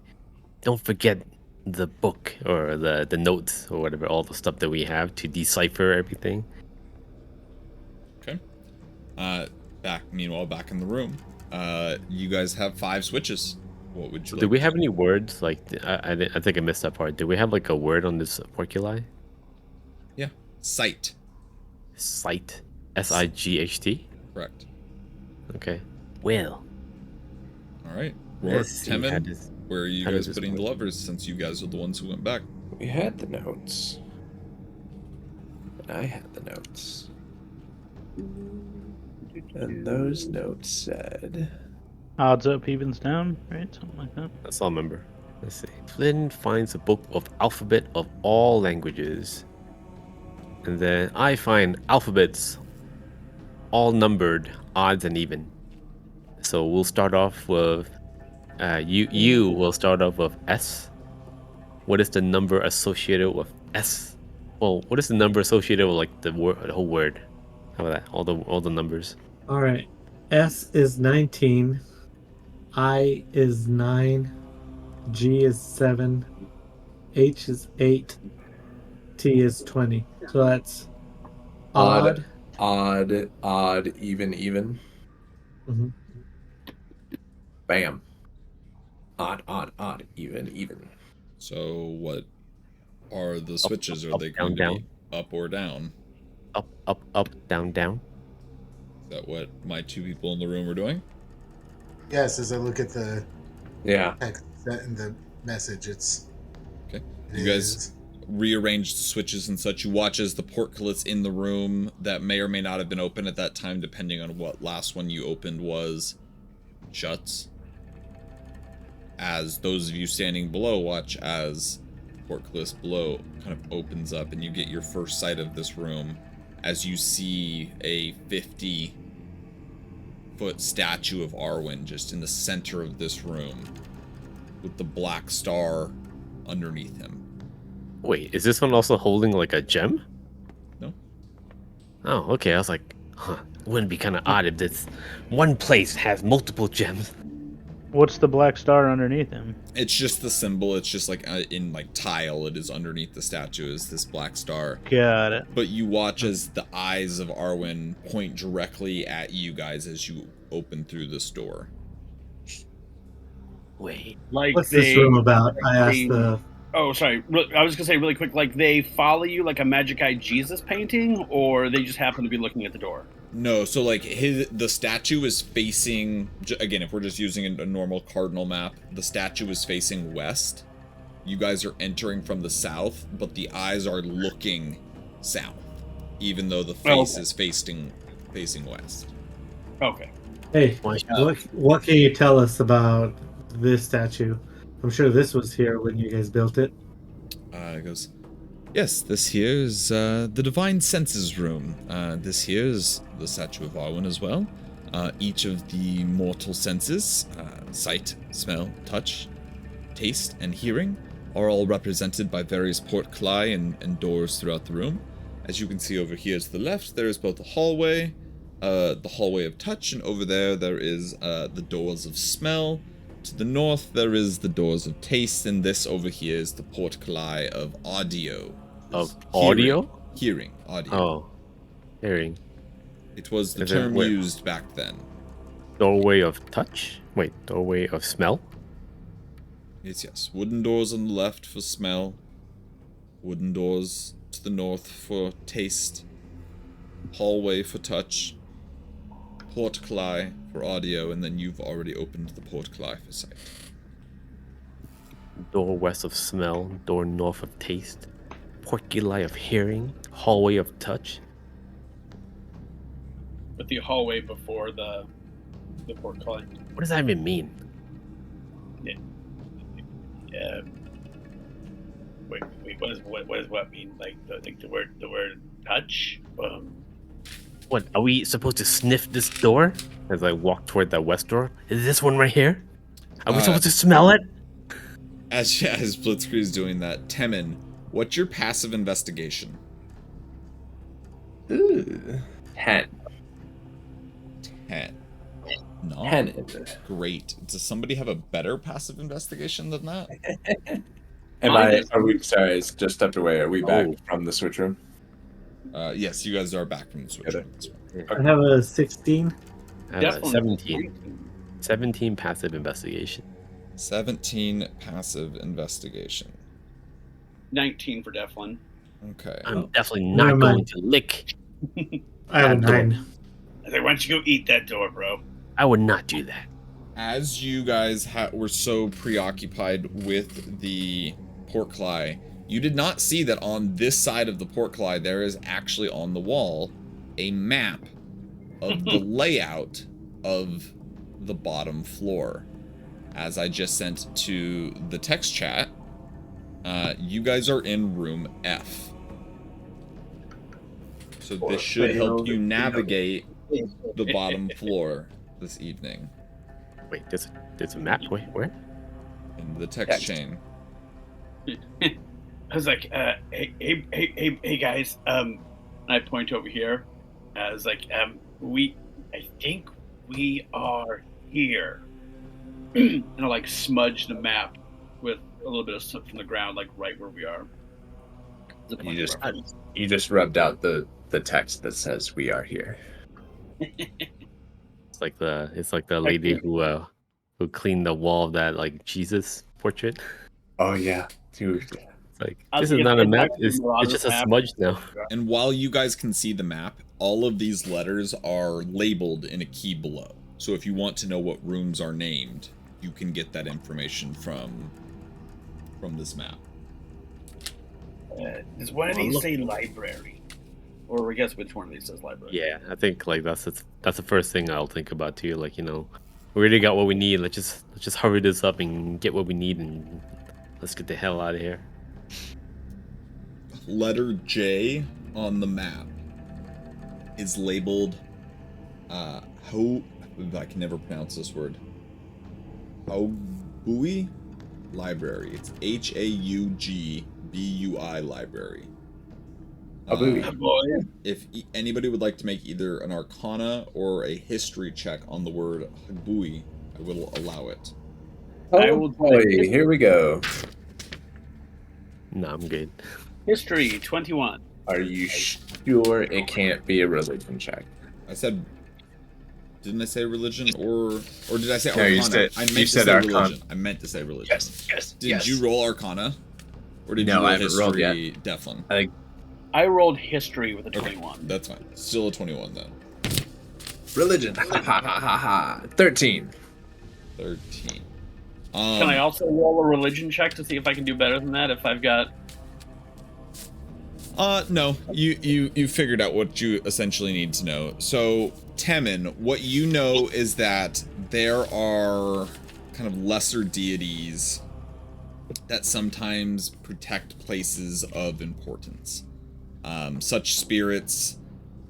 don't forget the book or the notes or whatever, all the stuff that we have to decipher everything. Okay. Meanwhile, back in the room, you guys have 5 switches. What would you Do like we to have do? any words? Like, I think I missed that part. Do we have like a word on this porculi? Yeah. Sight. Sight. S-I-G-H-T? Correct. Okay. Well, All right. let's see how Temin, this. where are you how does guys this putting the work? levers since you guys are the ones who went back? We had the notes. I had the notes. And those notes said. Odds up, evens down, right? Something like that. That's all I remember. Let's see. Flynn finds a book of alphabet of all languages. And then I find alphabets all numbered, odds and even. So we'll start off with you will start off with S. What is the number associated with S? Well, what is the number associated with like the whole word? How about that? All the numbers. All right. S is 19. I is 9. G is 7. H is 8. T is 20. So that's odd. Odd, even. Mhm. Bam. Odd, even. So what are the switches? Are up, they down, going to be up or down? Up, down, down. Is that what my two people in the room are doing? Yes, as I look at the Yeah. text set in the message, it's. Okay. it You guys is- rearrange the switches and such. You watch as the portcullis in the room that may or may not have been open at that time, depending on what last one you opened was, shuts. As those of you standing below watch as the portcullis below kind of opens up and you get your first sight of this room as you see a 50-foot statue of Arwen just in the center of this room with the black star underneath him. Wait, is this one also holding like a gem? No? Oh, okay. I was like, huh. Wouldn't it be kind of odd if this one place has multiple gems? What's the black star underneath him? It's just the symbol. It's just like in like tile. It is underneath the statue is this black star. Got it. But you watch as the eyes of Arwen point directly at you guys as you open through this door. Wait. Like What's this room about? I asked they- the. Oh, sorry. I was gonna say really quick. Like they follow you like a Magic Eye Jesus painting, or they just happen to be looking at the door. No, so like the statue is facing, again, if we're just using a normal cardinal map, the statue is facing west. You guys are entering from the south, but the eyes are looking south, even though the face is facing west. Okay. Hey, Watch what can you tell us about this statue? I'm sure this was here when you guys built it. It goes, yes, this here is the Divine Senses room. This here is the statue of Arwen as well. Each of the mortal senses, sight, smell, touch, taste, and hearing, are all represented by various portcullis and doors throughout the room. As you can see over here to the left, there is both a hallway, the hallway of touch, and over there is the doors of smell. To the north, there is the doors of taste, and this over here is the portcullis of audio. Of Hearing. audio? Hearing, audio. Oh, hearing. It was the Is it term where- used back then. Doorway of touch? Wait, doorway of smell? Yes. Wooden doors on the left for smell. Wooden doors to the north for taste. Hallway for touch. Portcullis for audio, and then you've already opened the portcullis for sight. Door west of smell, door north of taste, portcullis of hearing, hallway of touch. With the hallway before the portcullis. What does that even mean? Yeah. Wait. What does what mean? Like the word touch? What, are we supposed to sniff this door as I walk toward that west door? Is this one right here? Are we supposed to smell it? As Blitzkrieg is doing that, Temin, what's your passive investigation? Ooh. 10. 10. No. 10. Great. Does somebody have a better passive investigation than that? Are we, sorry, it's just stepped away. Are we back from the switch room? Yes, you guys are back from the switch. Okay. I have a 16. I have a 17. 17 passive investigation. 17 passive investigation. 19 for Deflin. Okay. I'm definitely Never not going mind. to lick. I have a That door. 9. I think, why don't you go eat that door, bro? I would not do that. As you guys were so preoccupied with the portcullis, you did not see that on this side of the portcullis there is actually on the wall a map of the layout of the bottom floor. As I just sent to the text chat, you guys are in room F. So this should help you navigate the bottom floor this evening. Wait, there's a map. Wait, where? In the text chain. I was like, hey guys, and I point over here. I was like, I think we are here. And I like smudge the map with a little bit of soot from the ground, like right where we are. You just rubbed out the text that says we are here. It's like the lady who cleaned the wall of that like Jesus portrait. Oh yeah, dude. It's like I was this is gonna not a say, map. actually, It's a lot of just the a map- smudge now. And while you guys can see the map, all of these letters are labeled in a key below. So if you want to know what rooms are named, you can get that information from this map. Does one of these say library? Or I guess which one of these says library? Yeah, I think like that's the first thing I'll think about too. Like, you know, we already got what we need. Let's just hurry this up and get what we need and let's get the hell out of here. Letter J on the map is labeled I can never pronounce this word. Haubui Library. It's Haugbui Library. If anybody would like to make either an Arcana or a History check on the word Haubui, I will allow it. Oh boy, here we go. No, I'm good. History 21. Are you sure it can't be a religion check? I said, didn't I say religion or did I say No, Arcana? you said- I meant you to said say Arcana. religion. I meant to say religion. Yes. Did you roll Arcana? Or did No, you roll I haven't rolled History, Deflin? I rolled history with a 21. That's fine. Still a 21 then. Religion. Ha ha ha ha ha. 13. 13. Can I also roll a religion check to see if I can do better than that? If I've got No. You figured out what you essentially need to know. So, Temin, what you know is that there are kind of lesser deities that sometimes protect places of importance. Such spirits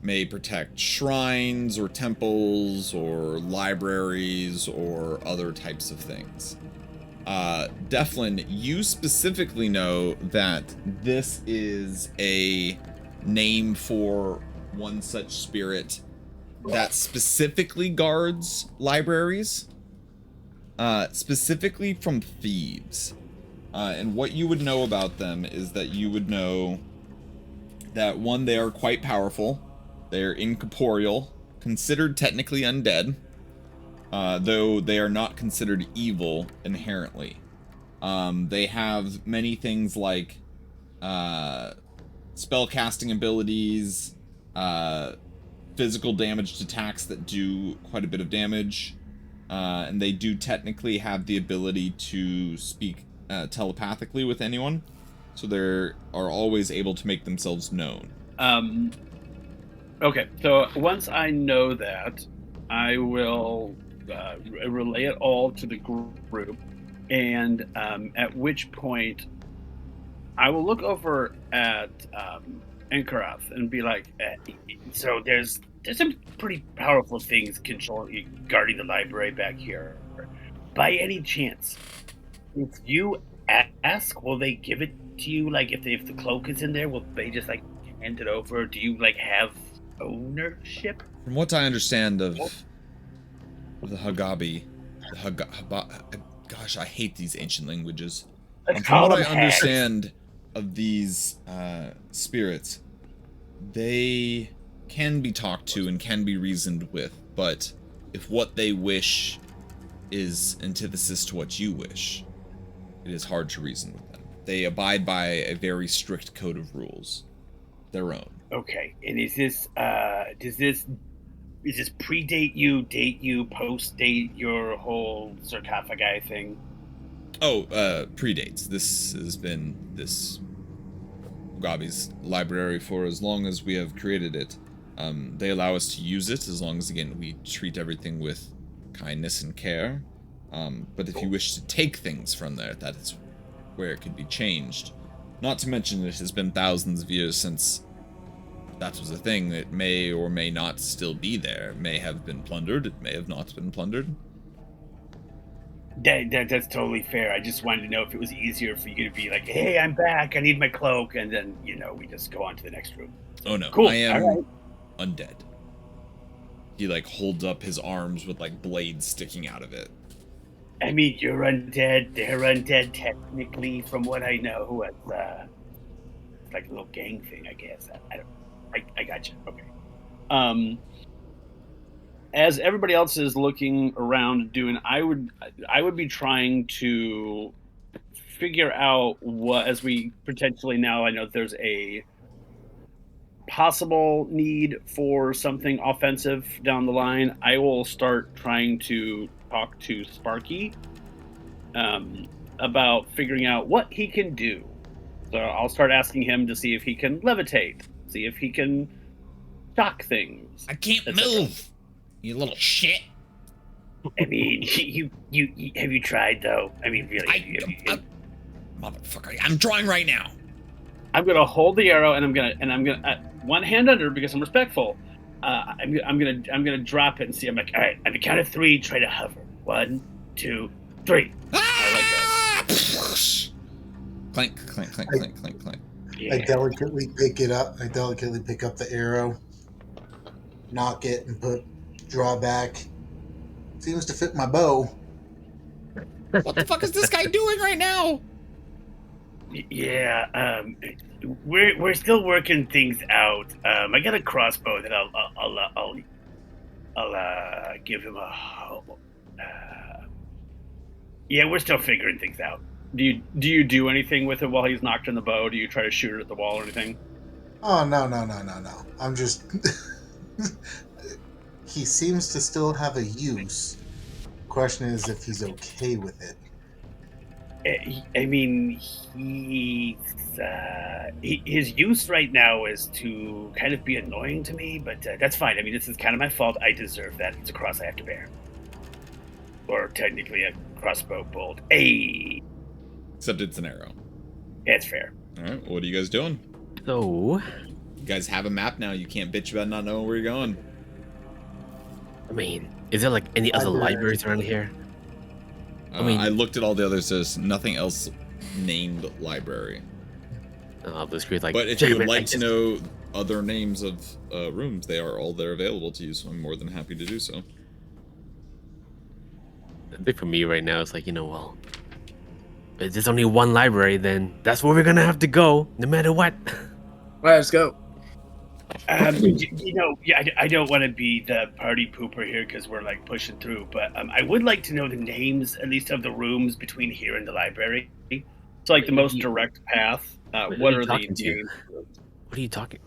may protect shrines or temples or libraries or other types of things. Deflin, you specifically know that this is a name for one such spirit that specifically guards libraries, specifically from thieves. And what you would know about them is that you would know that, one, they are quite powerful. They are incorporeal, considered technically undead, though they are not considered evil inherently. They have many things like spell casting abilities, physical damage to attacks that do quite a bit of damage, and they do technically have the ability to speak telepathically with anyone, so they are always able to make themselves known. Okay, so once I know that, I will relay it all to the group, and at which point I will look over at Ankarath and be like, so there's some pretty powerful things guarding the library back here. By any chance, if you ask, will they give it to you? Like, if the cloak is in there, will they just like hand it over? Do you like have ownership? From what I understand of the Hagabi, gosh, I hate these ancient languages. From what I understand of these spirits, they can be talked to and can be reasoned with, but if what they wish is antithesis to what you wish, it is hard to reason with them. They abide by a very strict code of rules, their own. Okay, and is this predate you, date you, post date your whole sarcophagi thing? Oh, predates. This has been this Gabi's library for as long as we have created it. They allow us to use it as long as, again, we treat everything with kindness and care. But if you wish to take things from there, that is where it could be changed. Not to mention it has been thousands of years since that was a thing. It may or may not still be there. It may have been plundered. It may have not been plundered. That's totally fair. I just wanted to know if it was easier for you to be like, hey, I'm back, I need my cloak, and then, we just go on to the next room. Oh no, cool. I am right. undead. He holds up his arms with blades sticking out of it. I mean, you're undead, they're undead technically, from what I know. It's like a little gang thing, I guess. I got you. Okay. As everybody else is looking around doing, I would be trying to figure out what, as we potentially now, I know there's a possible need for something offensive down the line. I will start trying to talk to Sparky about figuring out what he can do. So I'll start asking him to see if he can levitate, see if he can shock things. I can't move, you little shit. I mean, you have you tried though? I mean, really? Motherfucker! I'm drawing right now. I'm gonna hold the arrow, and I'm gonna one hand under because I'm respectful. I'm gonna drop it and see. I'm like, all right, on the count of 3, try to hover. 1, 2, 3. Ah! Clank, clank, clank, clank, clank, clank. Yeah. I delicately pick it up. I delicately pick up the arrow, knock it, and draw back. Seems to fit my bow. What the fuck is this guy doing right now? Yeah, we're still working things out. I got a crossbow that I'll give him a. Yeah, we're still figuring things out. Do you do anything with it while he's knocked in the bow? Do you try to shoot it at the wall or anything? Oh, no. I'm just... He seems to still have a use. Question is if he's okay with it. I mean, his use right now is to kind of be annoying to me, but that's fine. I mean, this is kind of my fault. I deserve that. It's a cross I have to bear. Or technically a crossbow bolt. Hey! Except it's an arrow. That's fair. Alright, what are you guys doing? So, You guys have a map now. You can't bitch about not knowing where you're going. I mean, is there any other libraries around here? I looked at all the others. There's nothing else named library. This creates But if you would like to know other names of rooms, they are all there available to you, so I'm more than happy to do so. I think for me right now, it's well, if there's only one library, then that's where we're gonna have to go, no matter what. Let's go. I don't want to be the party pooper here because we're pushing through, but I would like to know the names, at least of the rooms between here and the library. So the most direct path. What are the names? What are you talking?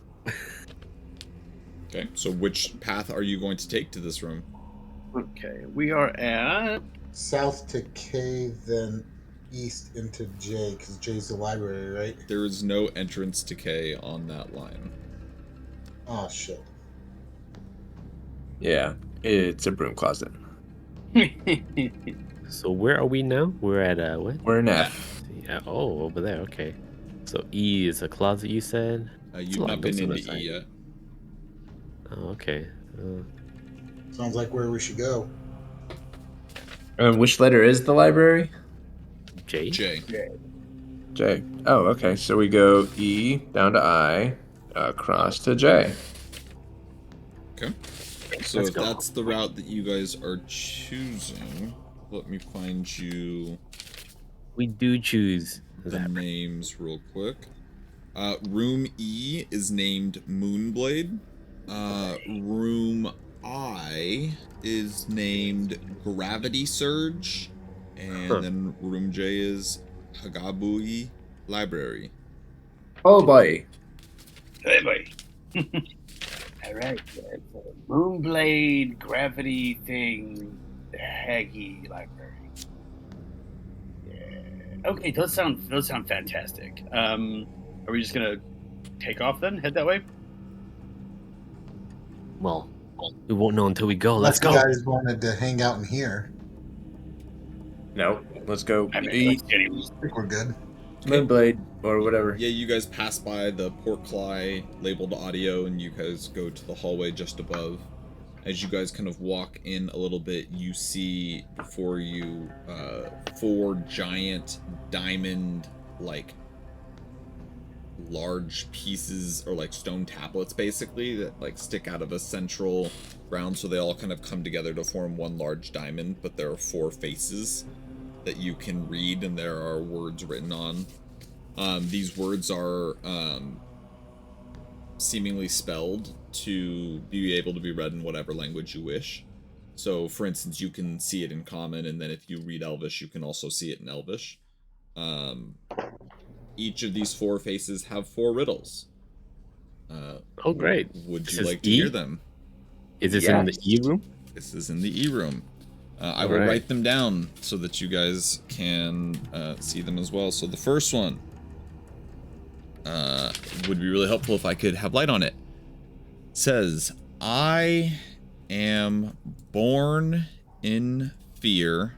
Okay, so which path are you going to take to this room? Okay, we are at South to K, then east into J, because J's the library, right? There is no entrance to K on that line. Oh, shit. Yeah, it's a broom closet. So where are we now? We're at what? We're in F. Yeah, over there. Okay. So E is a closet, you said. You've not been into E yet. Oh, okay. Sounds like where we should go. Which letter is the library? J. J. J. Oh, okay. So we go E down to I, across to J. Okay. So if that's the route that you guys are choosing, let me find you We do choose the names real quick. Room E is named Moonblade. Room I is named Gravity Surge, and then Room J is Hagabui Library. Oh boy. Hey, boy. All right. Moonblade gravity thing, Haggy library. Yeah. Okay, those sound fantastic. Are we just gonna take off then? Head that way? Well, we won't know until we go. Let's Unless go. you guys wanted to hang out in here. No, let's go I mean, eat I think we're good. Moonblade or whatever. Yeah, you guys pass by the portcullis labeled audio, and you guys go to the hallway just above. As you guys kind of walk in a little bit, you see before you 4 giant diamond, like, large pieces, or like stone tablets basically, that like stick out of a central ground, so they all kind of come together to form one large diamond, but there are 4 faces that you can read, and there are words written on. These words are seemingly spelled to be able to be read in whatever language you wish. So, for instance, you can see it in Common, and then if you read Elvish, you can also see it in Elvish. Each of these 4 faces have 4 riddles. Oh, great. Would This you is like to E? hear them? Is this in the E room? This is in the E room. I will Alright. write them down so that you guys can see them as well. So the first one would be really helpful if I could have light on it. It says, I am born in fear,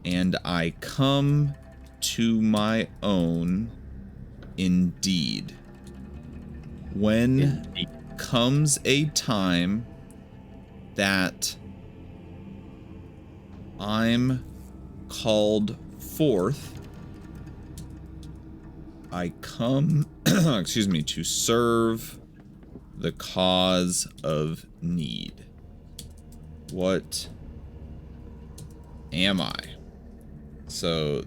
and I come to my own indeed. When comes a time that I'm called forth, I come, excuse me, to serve the cause of need. What am I? So,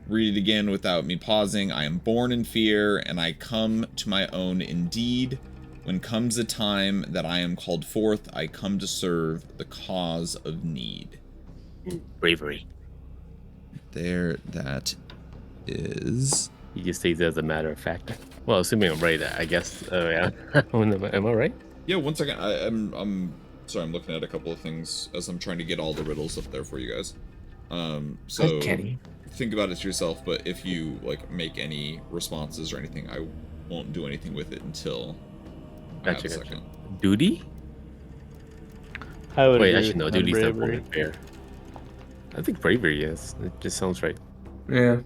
read it again without me pausing. I am born in fear, and I come to my own indeed. When comes a time that I am called forth, I come to serve the cause of need. Bravery. There, that is. You just say that as a matter of fact. Well, assuming I'm right, I guess. Oh yeah. Am I right? Yeah, one second. I'm sorry. I'm looking at a couple of things as I'm trying to get all the riddles up there for you guys. So Kenny. think about it yourself. But if you like make any responses or anything, I won't do anything with it until I have a second. Duty? I would Wait, agree actually, no. with my Duty's not bravery. born in fear. I think bravery is. It just sounds right. Yeah.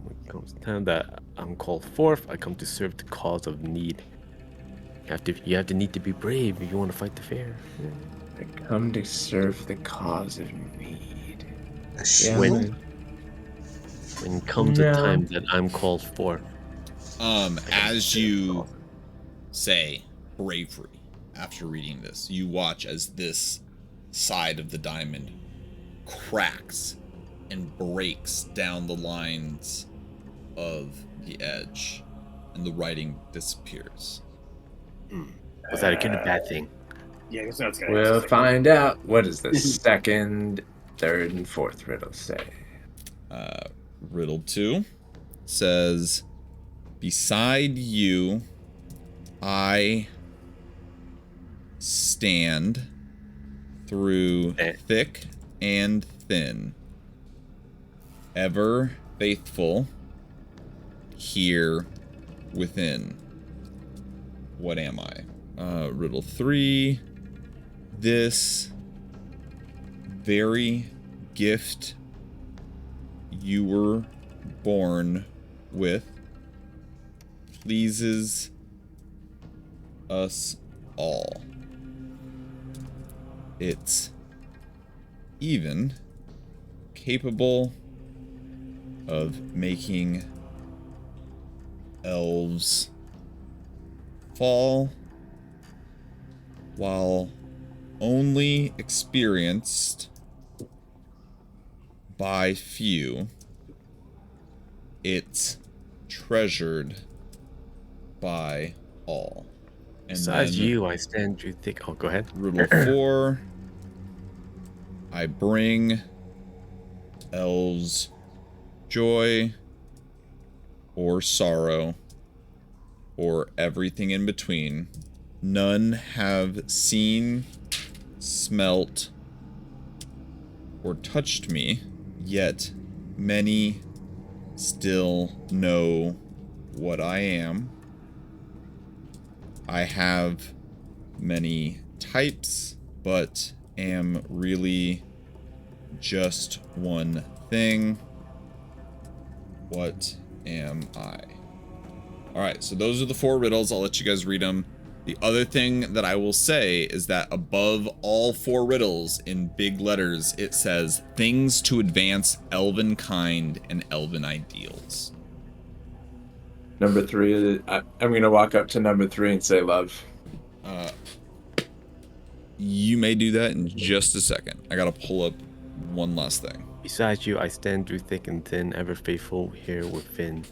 When it comes time that I'm called forth, I come to serve the cause of need. You have to need to be brave if you want to fight the fair. Yeah. I come to serve the cause of need. A shield? When comes a time that I'm called forth. As you say bravery after reading this, you watch as this side of the diamond cracks and breaks down the lines of the edge, and the writing disappears. Was that a good or bad thing? Yeah, I guess that's kind We'll find out. What does the second, third, and fourth riddle say? Riddle 2 says, beside you, I stand through thick and thin, ever faithful here within. What am I? Riddle 3, this very gift you were born with pleases us all. It's even capable of making elves fall, while only experienced by few. It's treasured by all. And Besides then you, I stand through thick. Oh, go ahead. riddle 4, I bring elves joy or sorrow or everything in between. None have seen, smelt, or touched me, yet many still know what I am. I have many types, but am really just one thing. What am I? Alright, so those are the 4 riddles. I'll let you guys read them. The other thing that I will say is that above all 4 riddles in big letters, it says things to advance elven kind and elven ideals. Number 3, I'm going to walk up to number 3 and say love. You may do that in just a second. I gotta pull up one last thing. Besides you, I stand through thick and thin, ever faithful here within.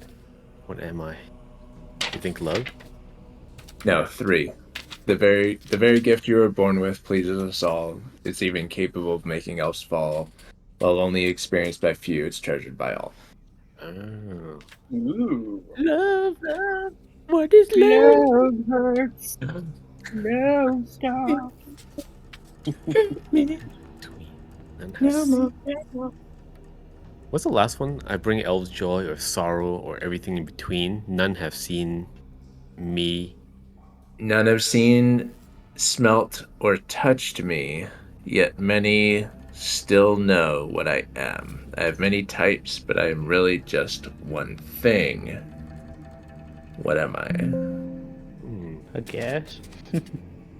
What am I? You think love? No, 3. The very gift you were born with pleases us all. It's even capable of making elves fall. While only experienced by few, it's treasured by all. Oh. Ooh. Love, love. What is love? Love hurts. No stop. What's the last one? I bring elves joy or sorrow or everything in between. None have seen me. None have seen, smelt, or touched me, yet many still know what I am. I have many types, but I am really just one thing. What am I? I guess.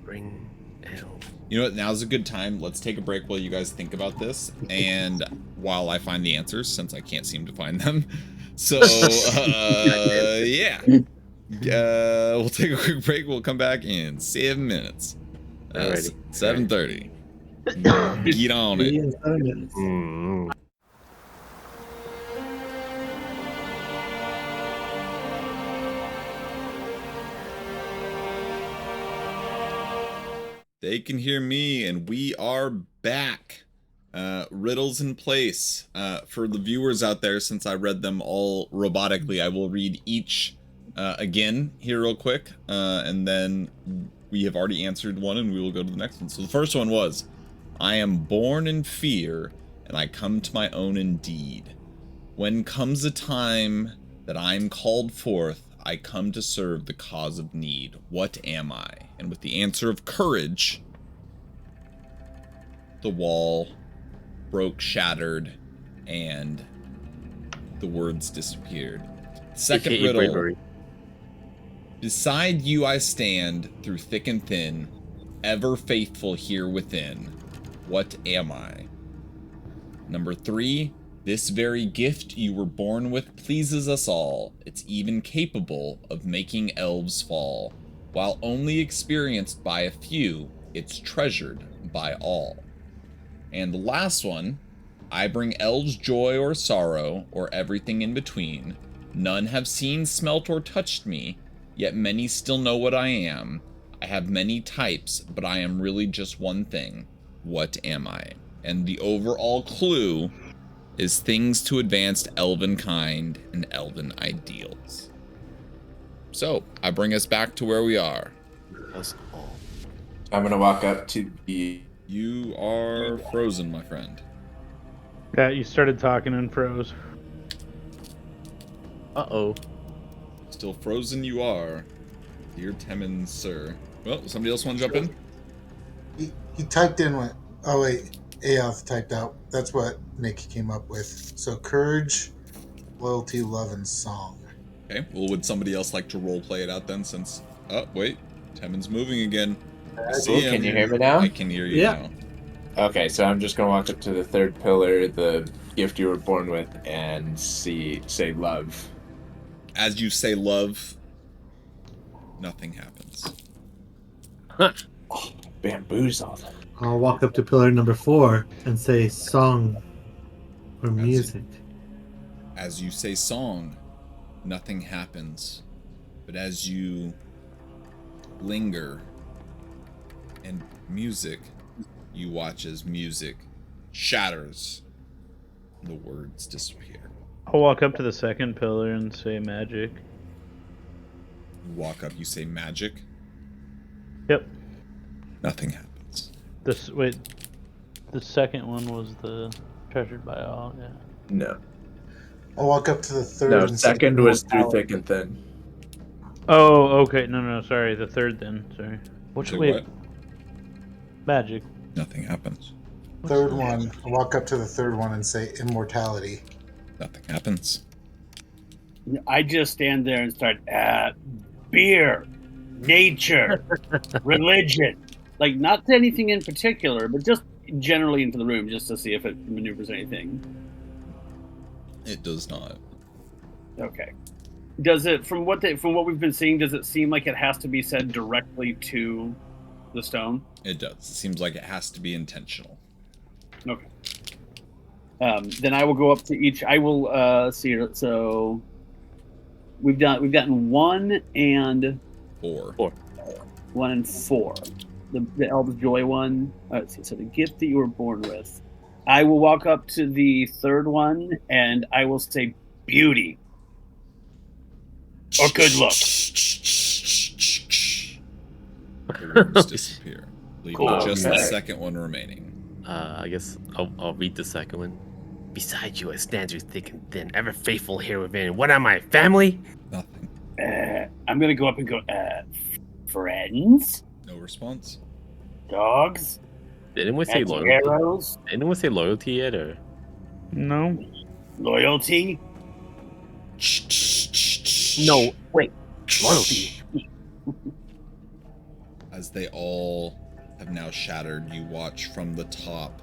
Bring elves. You know what? Now's a good time. Let's take a break while you guys think about this, and while I find the answers, since I can't seem to find them. So, yeah. We'll take a quick break. We'll come back in 7 minutes. Alrighty. 7:30. Get on it. Mm. They can hear me, and we are back. Riddles in place. For the viewers out there, since I read them all robotically, I will read each again here real quick, and then we have already answered one, and we will go to the next one. So the first one was, I am born in fear, and I come to my own indeed. When comes a time that I'm called forth, I come to serve the cause of need. What am I? And with the answer of courage, the wall broke, shattered, and the words disappeared. Second AKA riddle. bravery. Beside you I stand, through thick and thin, ever faithful here within. What am I? Number 3. This very gift you were born with pleases us all. It's even capable of making elves fall. While only experienced by a few, it's treasured by all. And the last one, I bring elves joy or sorrow, or everything in between. None have seen, smelt, or touched me, yet many still know what I am. I have many types, but I am really just one thing. What am I? And the overall clue is things to advance elven kind and elven ideals. So, I bring us back to where we are. Us all. I'm going to walk up to the... You are frozen, my friend. Yeah, you started talking and froze. Uh-oh. Still frozen you are, dear Temin, sir. Well, somebody else want to jump in? He typed in what? Oh wait, Aoth typed out. That's what Nick came up with. So courage, loyalty, love, and song. Okay, well, would somebody else like to role play it out then, since... Oh, wait, Temin's moving again. I see him. Can you hear me now? I can hear you Yeah. now. Okay, so I'm just going to walk up to the third pillar, the gift you were born with, and say love. As you say love, nothing happens. Bamboozled. I'll walk up to pillar number 4 and say song or music. As you say song, nothing happens. But as you linger. And music, you watch as music shatters. The words disappear. I'll walk up to the second pillar and say magic. You walk up, you say magic. Yep. Nothing happens. Wait, the second one was the treasured by all. Yeah. No. I'll walk up to the third. No, and say second was through immortality. thick and thin. Oh, okay. No, sorry. The third then. Sorry. Say Wait. what? Magic. Nothing happens. Third one. I'll walk up to the third one and say immortality. Nothing happens. I just stand there and start, beer, nature, religion. Like, not anything in particular, but just generally into the room, just to see if it maneuvers anything. It does not. Okay. Does it, from what we've been seeing, does it seem like it has to be said directly to the stone? It does. It seems like it has to be intentional. Okay. Then I will go up to each. I will see. So we've gotten 1 and 4. 1 and 4. The Elves Joy one. Let's see. So the gift that you were born with. I will walk up to the third one and I will say beauty or good luck. The words disappear, leaving Cool. just the Okay. second one remaining. I guess I'll read the second one. Beside you, I stand through thick and thin, ever faithful here within. What am I, family? Nothing. I'm gonna go up and go. Friends, No response. dogs, Did anyone say loyalty? arrows, Did anyone say loyalty yet, or? No. loyalty. No, wait. Loyalty. As they all have now shattered, you watch from the top.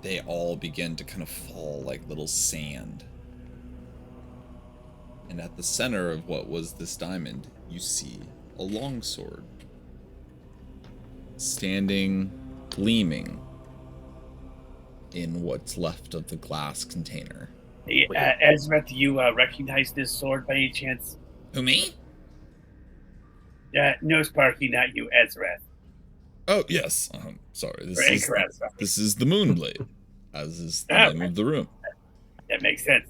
They all begin to kind of fall like little sand. And at the center of what was this diamond, you see a longsword. Standing, gleaming in what's left of the glass container. Hey, Ezra, do you recognize this sword by any chance? Who, me? No, Sparky, not you, Ezra. Oh, yes. Sorry. Incorrect. This is the Moonblade, as is the name of the room. That makes sense.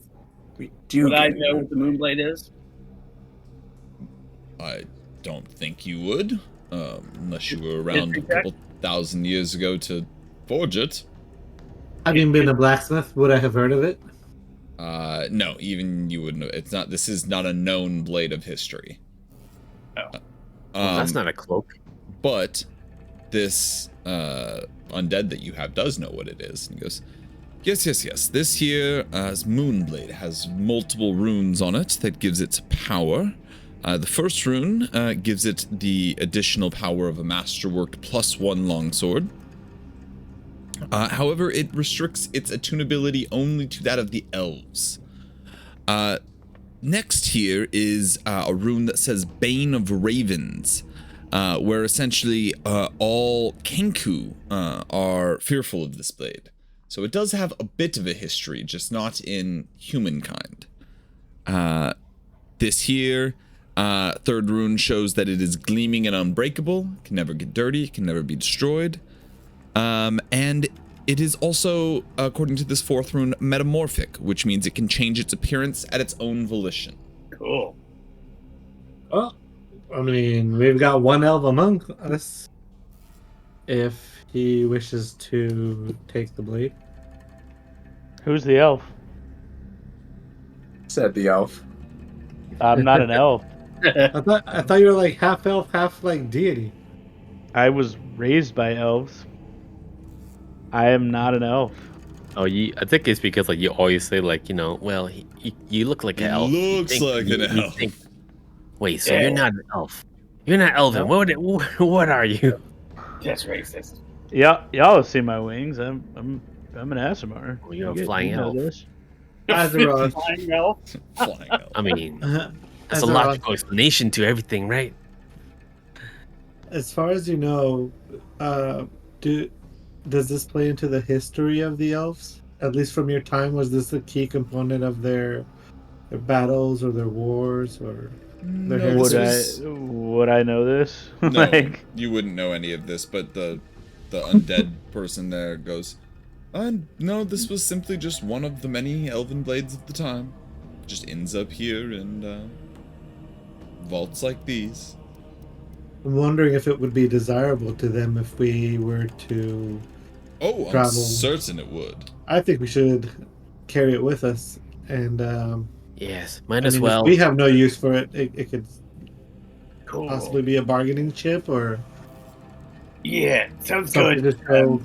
We do. Would I get know what the Moonblade is? I don't think you would, unless you were around a History check? couple thousand years ago to forge it. Having been a blacksmith, would I have heard of it? No, even you wouldn't know. This is not a known blade of history. Oh. That's not a cloak. But this undead that you have does know what it is. And he goes, yes. This here is Moonblade. It has multiple runes on it that gives it power. The first rune gives it the additional power of a masterworked +1 longsword. However, it restricts its attunability only to that of the elves. Next here is a rune that says Bane of Ravens, where essentially all Kenku are fearful of this blade. So it does have a bit of a history, just not in humankind. This here, third rune shows that it is gleaming and unbreakable, can never get dirty, can never be destroyed. And it is also, according to this fourth rune, metamorphic, which means it can change its appearance at its own volition. Cool. Well, I mean, we've got one elf among us. If he wishes to take the blade. Who's the elf? said the elf. I'm not an elf. I thought you were like half elf, half like deity. I was raised by elves. I am not an elf. Oh, I think it's because like you always say like, you know, well, you look like an elf. You Looks think- like an you elf. think- Wait, so you're not an elf? You're not elven. What are you? That's racist. Yeah, y'all have seen my wings. I'm an Asimar. Well, you're a You flying know elf. this. Azeroth. Flying elf. Flying elf. I mean, that's a Azeroth. logical explanation to everything, right? As far as you know, does this play into the history of the elves? At least from your time, was this a key component of their battles or their wars? Or They're No, here this Would was- would I know this? No, Like, you wouldn't know any of this, but the undead person there goes, no, this was simply just one of the many elven blades of the time. Just ends up here in vaults like these. I'm wondering if it would be desirable to them if we were to. Oh, I'm Travel. certain it would. I think we should carry it with us, and Yes, I might as mean, well. if we have no use for it, it could Cool. possibly be a bargaining chip or Yeah, sounds something good. to show.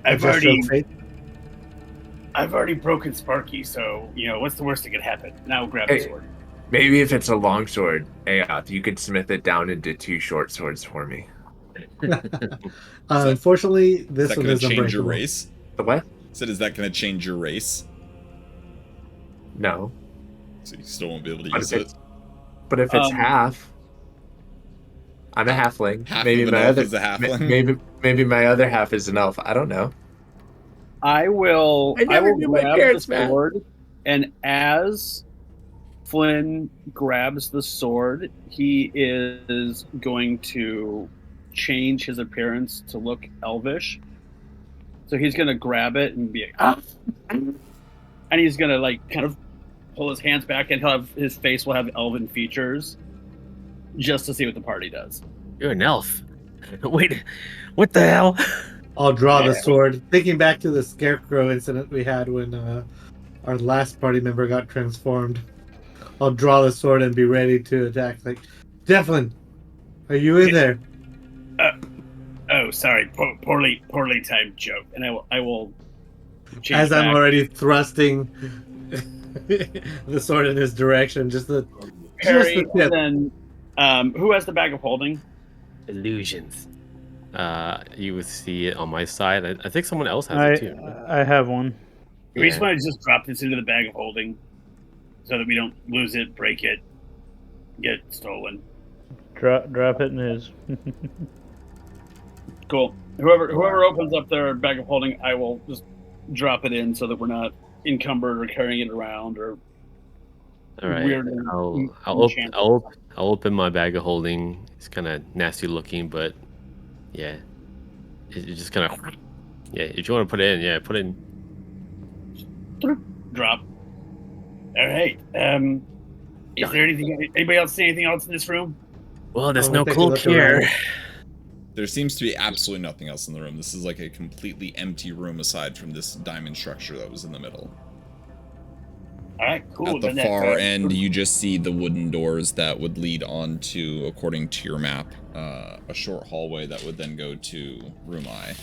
I've just show already faith. I've already broken Sparky, so what's the worst that could happen? Now grab Hey. the sword. Maybe if it's a long sword, Aoth, you could smith it down into 2 short swords for me. Unfortunately, Is this that one going is to change your unbreakable. race? The what? Said, is that going to change your race? No. So you still won't be able to But use if it. But if it's Um, half, I'm a halfling. Half maybe of an my elf other is a halfling? maybe my other half is an elf. I don't know. I will. I never will knew my grab parents, the man. sword, and as Flynn grabs the sword, he is going to change his appearance to look elvish. So he's going to grab it and be like, ah! And he's going to like kind of pull his hands back, and his face will have elven features, just to see what the party does. You're an elf. Wait, what the hell? I'll draw the Yeah. sword. Thinking back to the scarecrow incident we had when our last party member got transformed, I'll draw the sword and be ready to attack. Like, Devlin, are you in there? Oh, sorry, poorly timed joke. And I will. Change As I'm back. already thrusting the sword in his direction, just the Perry, just the tip. and then who has the bag of holding? Illusions. You would see it on my side. I think someone else has it too. right? I have one. We just Yeah. want to just drop this into the bag of holding, so that we don't lose it, break it, get stolen. Drop it in his. Cool. Whoever opens up their bag of holding, I will just drop it in so that we're not encumbered or carrying it around or All right. weird. I'll open my bag of holding. It's kind of nasty looking, but yeah, it's just kind of yeah. If you want to put it in, yeah, put it in. Drop. All right. Is there anything? Anybody else see anything else in this room? Well, there's I'm no gonna take a cloak look here. around. There seems to be absolutely nothing else in the room. This is like a completely empty room aside from this diamond structure that was in the middle. All right. Cool. At the Then that- far end, you just see the wooden doors that would lead on to, according to your map, a short hallway that would then go to room I.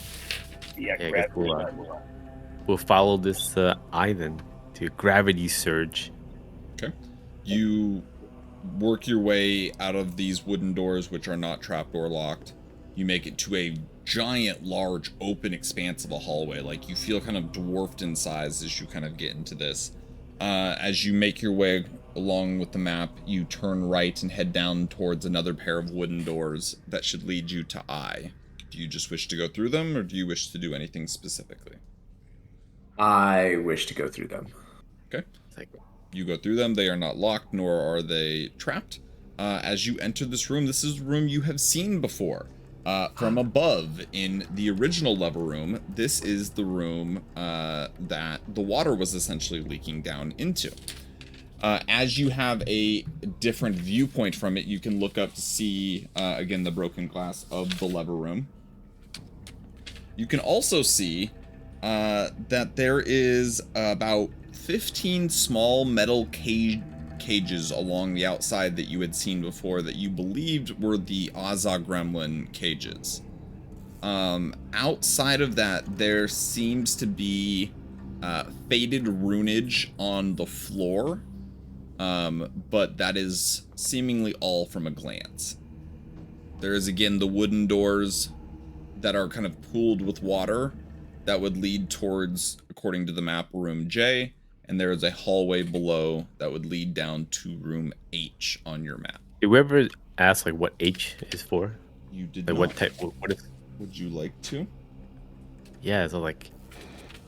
Yeah. Yeah, grab good it. pull. We'll follow this eye then to gravity surge. Okay. You work your way out of these wooden doors, which are not trapdoor locked. You make it to a giant, large, open expanse of a hallway. Like, you feel kind of dwarfed in size as you kind of get into this. As you make your way along with the map, you turn right and head down towards another pair of wooden doors that should lead you to I. Do you just wish to go through them, or do you wish to do anything specifically? I wish to go through them. Okay. It's like, You go through them. They are not locked, nor are they trapped. As you enter this room, this is a room you have seen before. From above, in the original level room, this is the room that the water was essentially leaking down into. As you have a different viewpoint from it, you can look up to see, again, the broken glass of the lever room. You can also see that there is about 15 small metal cages along the outside that you had seen before that you believed were the Azza Gremlin cages. Outside of that, there seems to be faded runage on the floor, but that is seemingly all from a glance. There is again the wooden doors that are kind of pooled with water that would lead towards, according to the map, room J. And there is a hallway below that would lead down to room H on your map. did we ever ask like what H is for? You did Like not. what type? What is? Would you like to? Yeah, so like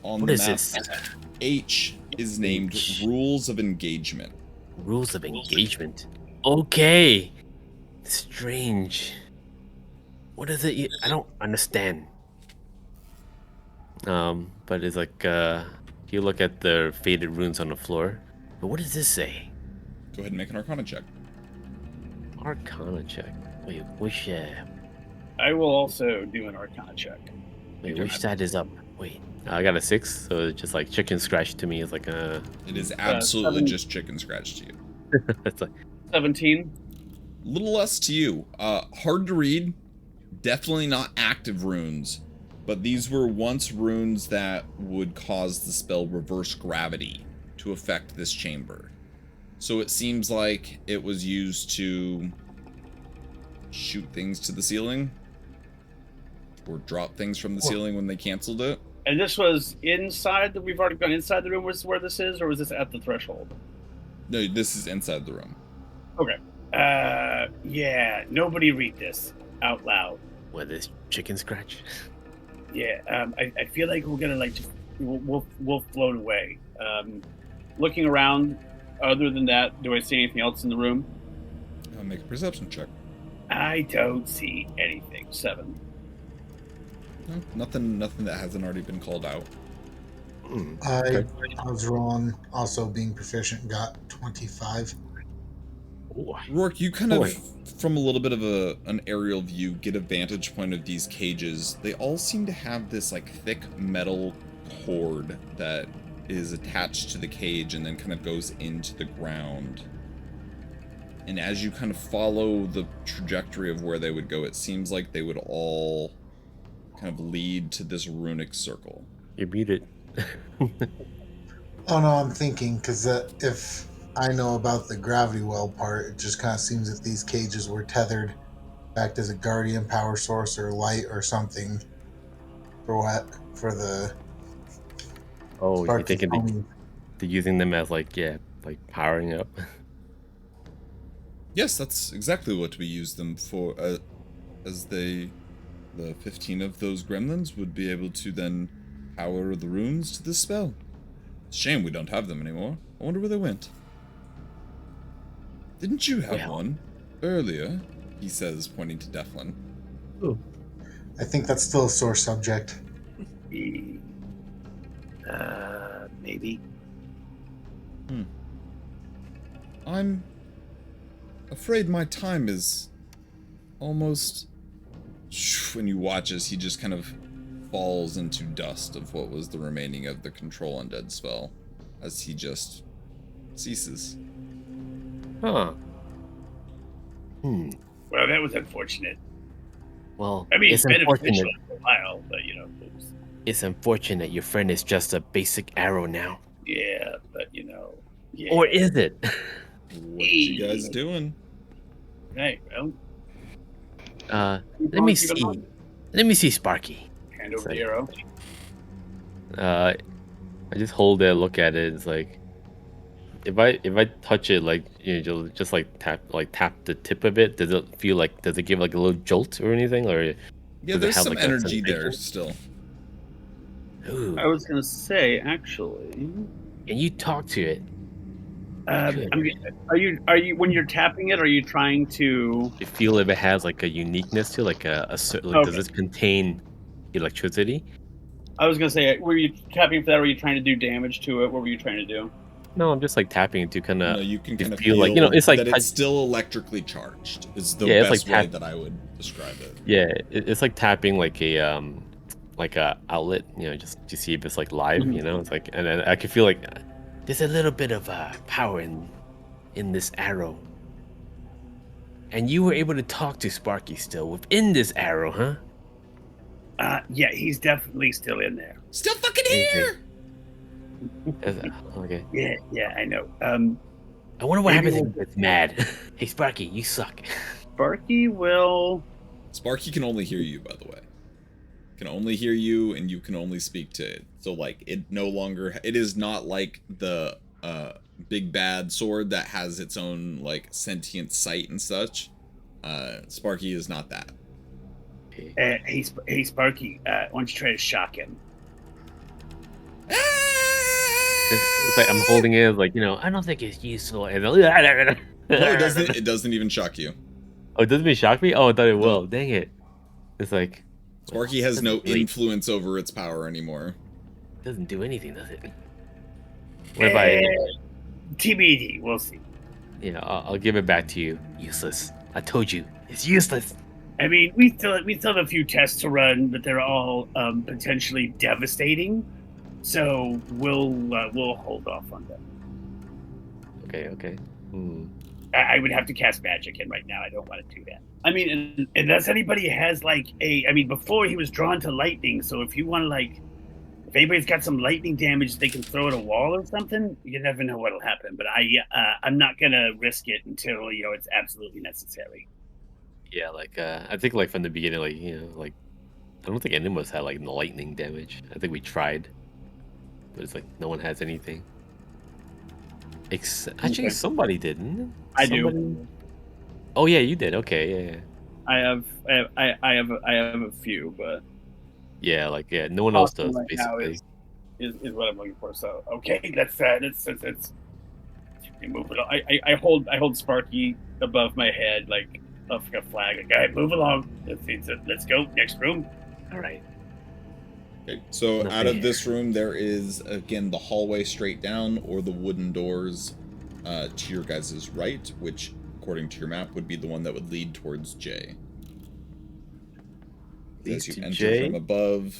On what the is map, this? H is named H. Rules of Engagement. Rules of engagement. Okay. Strange. What is it? I don't understand. But it's like you look at the faded runes on the floor. But what does this say? Go ahead and make an Arcana check. Arcana check. Wait, which I will also do an Arcana check. which side is up? Wait, I got a 6, so it's just like chicken scratch to me. It's like It is absolutely 7. just chicken scratch to you. it's like 17. A little less to you. Hard to read. Definitely not active runes. But these were once runes that would cause the spell Reverse Gravity to affect this chamber. So it seems like it was used to shoot things to the ceiling. Or drop things from the ceiling when they canceled it. And this was inside, we've already gone inside the room where this is, or was this at the threshold? No, this is inside the room. Okay. Yeah, nobody read this out loud. what is chicken scratch? Yeah, I feel like we're gonna like just we'll float away. Looking around, other than that, do I see anything else in the room? Make a perception check. I don't see anything. 7. No, nothing that hasn't already been called out. I was wrong. Also, being proficient, got 25. Ooh. Rourke, you kind Boy. of, from a little bit of an aerial view, get a vantage point of these cages. They all seem to have this like thick metal cord that is attached to the cage and then kind of goes into the ground. And as you kind of follow the trajectory of where they would go, it seems like they would all kind of lead to this runic circle. You're muted. Oh no, I'm thinking because if I know about the gravity well part, it just kind of seems that these cages were tethered back as a guardian power source or light or something. For what? For the Oh, you're sparky thinking foam. they're using them as like powering up. Yes, that's exactly what we use them for, as the 15 of those gremlins would be able to then power the runes to this spell. Shame we don't have them anymore. I wonder where they went. Didn't you have Well. one earlier? He says, pointing to Devlin. I think that's still a sore subject. Maybe. I'm afraid my time is almost... When you watch as he just kind of falls into dust of what was the remaining of the control undead spell, as he just ceases. Huh. Well, that was unfortunate. Well, I mean, it's beneficial unfortunate. for a while, but it was, It's unfortunate your friend is just a basic arrow now. yeah, but yeah. Or is it? What you guys doing? Hey, well, Let me see. Let me see Sparky. hand over Sorry. the arrow. I just hold it, look at it. It's like if I touch it, like just like tap the tip of it. Does it feel like? Does it give like a little jolt or anything? Or Yeah, does it there's have, some like, a energy there sensation? still. Ooh. I was gonna say, actually, Can you talk to it? Good. are you when you're tapping it? Are you trying to? You feel if it has like a uniqueness to like a certain. Like, Okay. Does it contain electricity? I was gonna say, were you tapping for that? Or were you trying to do damage to it? What were you trying to do? No, I'm just like tapping it to kind No, of. you can you kind of feel feel like, it's like that touch- it's still electrically charged. Is the Yeah, it's best like way tap- that I would describe it. Yeah, it's like tapping like a outlet, just to see if it's like live, Mhm. It's like, and then I can feel like there's a little bit of power in this arrow. And you were able to talk to Sparky still within this arrow, huh? Yeah, he's definitely still in there. Still fucking Okay. here! Okay. Yeah, I know. I wonder what Maybe happens if he gets mad. Hey, Sparky, you suck. Sparky will. Sparky can only hear you, by the way. Can only hear you, and you can only speak to it. So, like, it is not like the big bad sword that has its own, like, sentient sight and such. Sparky is not that. Okay. Hey, Sparky. Why don't you try to shock him? It's like I'm holding it, like, I don't think it's useful. And No, it doesn't. It doesn't even shock you. Oh, it doesn't shock me? Oh, I thought it will. Dang it. It's like... Sparky has no really- influence over its power anymore. doesn't do anything, does it? What if I... TBD, we'll see. Yeah, I'll give it back to you. Useless. I told you. It's useless. I mean, we still have a few tests to run, but they're all potentially devastating. So we'll hold off on them. Okay. I would have to cast magic in right now. I don't want to do that. I mean, unless anybody has before he was drawn to lightning. So if you want to if anybody's got some lightning damage, they can throw at a wall or something. You never know what'll happen. But I'm not gonna risk it until it's absolutely necessary. Yeah, I think from the beginning, I don't think any of us had lightning damage. I think we tried, but it's no one has anything. Actually, somebody didn't. I do. Oh yeah, you did. Okay, yeah. I have a few, but no one else does right now basically. is what I'm looking for. So okay, let's move it on. I hold Sparky above my head like a flag. Like, all right, move along. Let's go next room. All right. Okay, so Nothing out of here. this room, there is again the hallway straight down, or the wooden doors to your guys' right, which, according to your map, would be the one that would lead towards J. Lead As you to enter J? from above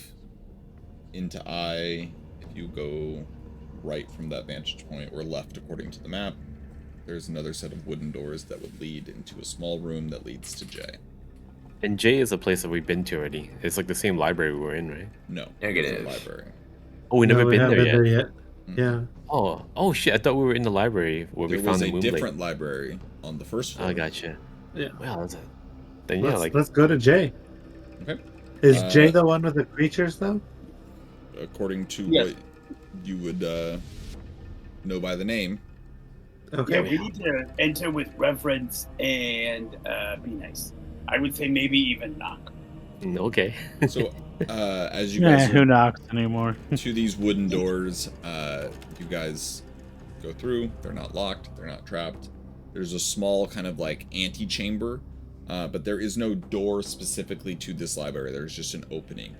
into I, if you go right from that vantage point, or left according to the map, there's another set of wooden doors that would lead into a small room that leads to J. And J is a place that we've been to already. It's the same library we were in, right? No, Negative. it's a library. Oh, we never No, we been haven't there yet. Mhm. Yeah. Oh shit! I thought we were in the library where There we found was the a moon different lake. library on the first floor. I gotcha. Yeah. Wow, that's then yeah, Let's go to Jay. Okay. Is Jay Uh, the one with the creatures though? According to Yes. what you would know by the name. Okay. Yeah, we need to enter with reverence and be nice. I would say maybe even knock. Okay. So, as you guys Who are knocks anymore? to these wooden doors, you guys go through. They're not locked. They're not trapped. There's a small kind of antechamber, but there is no door specifically to this library. There's just an opening.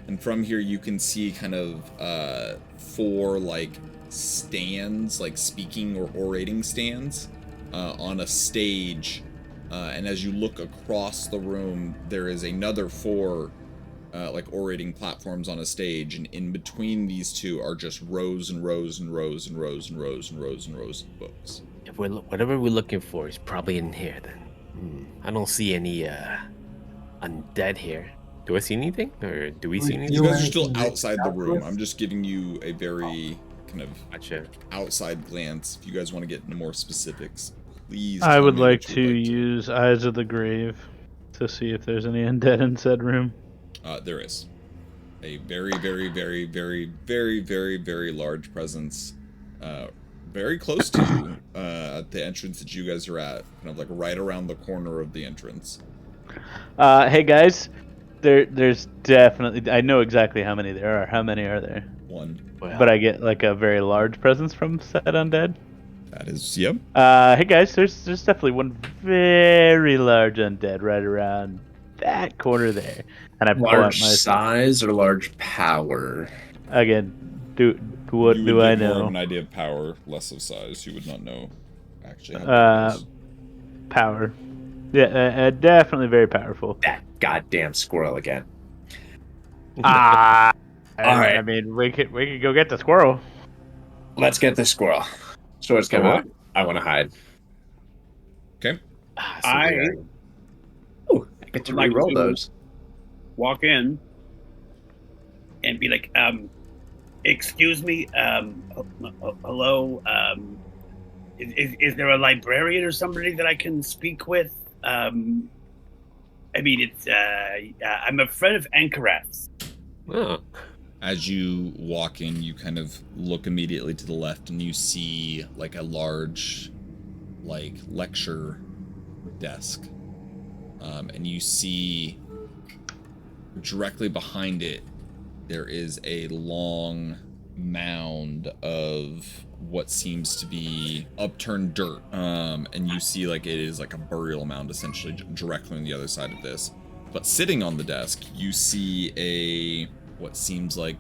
And from here, you can see kind of 4 stands, speaking or orating stands, on a stage. And as you look across the room, there is another 4 orating platforms on a stage, and in between these two are just rows and rows and rows and rows and rows and rows and rows of books. If whatever we're looking for is probably in here, then. I don't see any undead here. Do I see anything, or do we see anything? You guys are still outside the room. I'm just giving you a very kind of Gotcha. outside glance. If you guys want to get into more specifics, please. I tell would me what like you to would use Eyes of the Grave to see if there's any undead in said room. There is a very, very, very, very, very, very, very large presence, very close to you, at the entrance that you guys are at, kind of right around the corner of the entrance. Hey guys, there's definitely, I know exactly how many there are. How many are there? 1. Wow. But I get a very large presence from said undead. That is, yep. Hey guys, there's definitely one very large undead right around that corner there. And I pull out Large my size or large power? again. What You do would I get more of know? an idea of power, less of size. You would not know actually how big it is. Power. Yeah, definitely very powerful. That goddamn squirrel again. Ah, All right. I mean, we could go get the squirrel. Let's get this squirrel. Swords come What? out. I want to hide. Okay. So I weird. Ooh, I get to Like re-roll to- those. walk in and be like, excuse me, hello, is there a librarian or somebody that I can speak with? I mean, it's, I'm a friend of Ankarat's. Oh. As you walk in, you kind of look immediately to the left, and you see a large, lecture desk, and you see directly behind it there is a long mound of what seems to be upturned dirt, and you see like it is like a burial mound essentially directly on the other side of this. But sitting on the desk, you see what seems like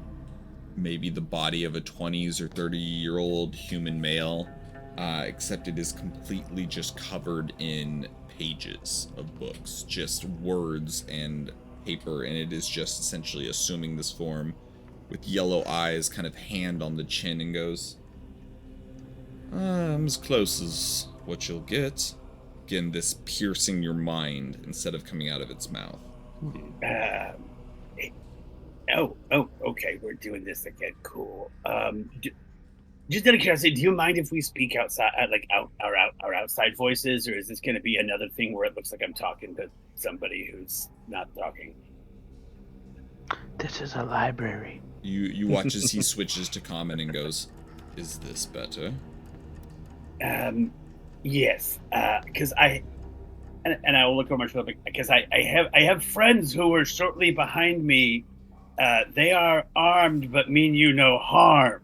maybe the body of a 20s or 30-year-old human male, except it is completely just covered in pages of books, just words and paper, and it is just essentially assuming this form with yellow eyes, kind of hand on the chin, and goes, I'm as close as what you'll get. Again, this piercing your mind instead of coming out of its mouth. Okay, we're doing this again. Cool. Just out of curiosity, do you mind if we speak outside, our outside voices, or is this going to be another thing where it looks like I'm talking to somebody who's not talking? This is a library. You watch as he switches to common and goes, is this better? Yes. Because I will look over my shoulder because I have friends who are shortly behind me. They are armed, but mean you no harm.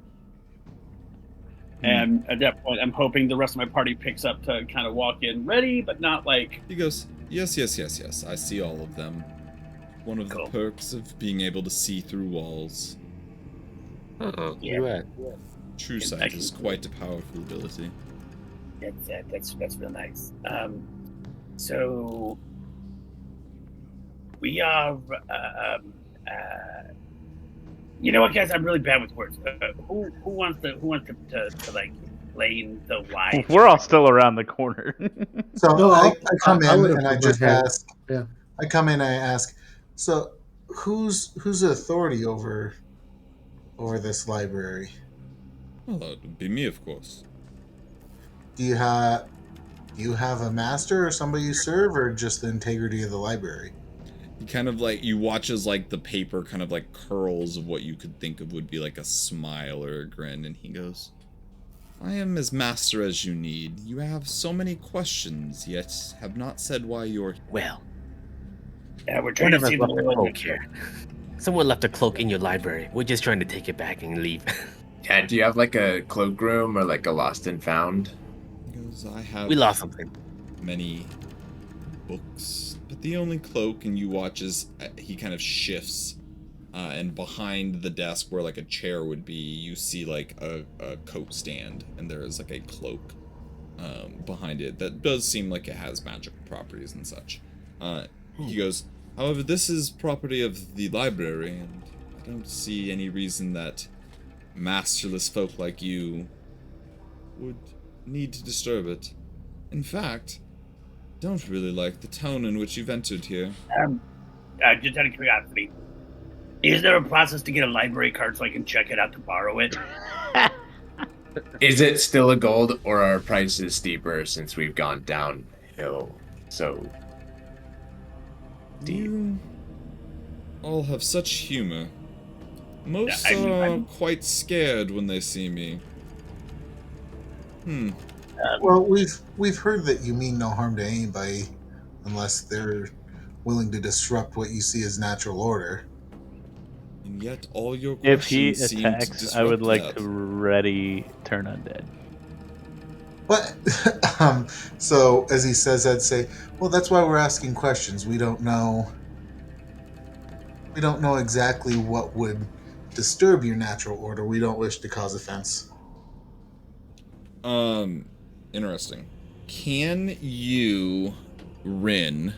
And at that point, I'm hoping the rest of my party picks up to kind of walk in ready, but not like... He goes, yes, I see all of them. One of the perks of being able to see through walls. Yeah. True sight is quite a powerful ability. That's real nice. So we are... you know what, guys? I'm really bad with words. Who wants to like lane the wide? We're all still around the corner. So No, I come in would've and I put my just hand- ask. Yeah. I come in and I ask. So who's the authority over this library? Well, that would be me, of course. Do you have a master or somebody you serve, or just the integrity of the library? He kind of like, you watch as like the paper kind of like curls of what you could think of would be like a smile or a grin, and he goes, I am as master as you need. You have so many questions, yet have not said why you're... Well, We're trying to see the left a world. cloak here. Someone left a cloak in your library. We're just trying to take it back and leave. Yeah, do you have like a cloakroom or like a lost and found? He goes, I have We lost something. many books, but the only cloak, and you watch as he kind of shifts, and behind the desk where like a chair would be, you see like a coat stand, and there is like a cloak behind it that does seem like it has magical properties and such. He goes, however, this is property of the library, and I don't see any reason that masterless folk like you would need to disturb it. In fact, don't really like the tone in which you've entered here. Just out of curiosity, is there a process to get a library card so I can check it out to borrow it? Is it still a gold, or are prices steeper since we've gone downhill? So deep. You all have such humor. Most Yeah, I'm- quite scared when they see me. Well, we've heard that you mean no harm to anybody, unless they're willing to disrupt what you see as natural order. And yet all your If he questions seem to attacks, I would disrupt like that. to ready turn undead. What? So as he says that, say, well, that's why we're asking questions. We don't know exactly what would disturb your natural order. We don't wish to cause offense. Interesting. Can you, Rin,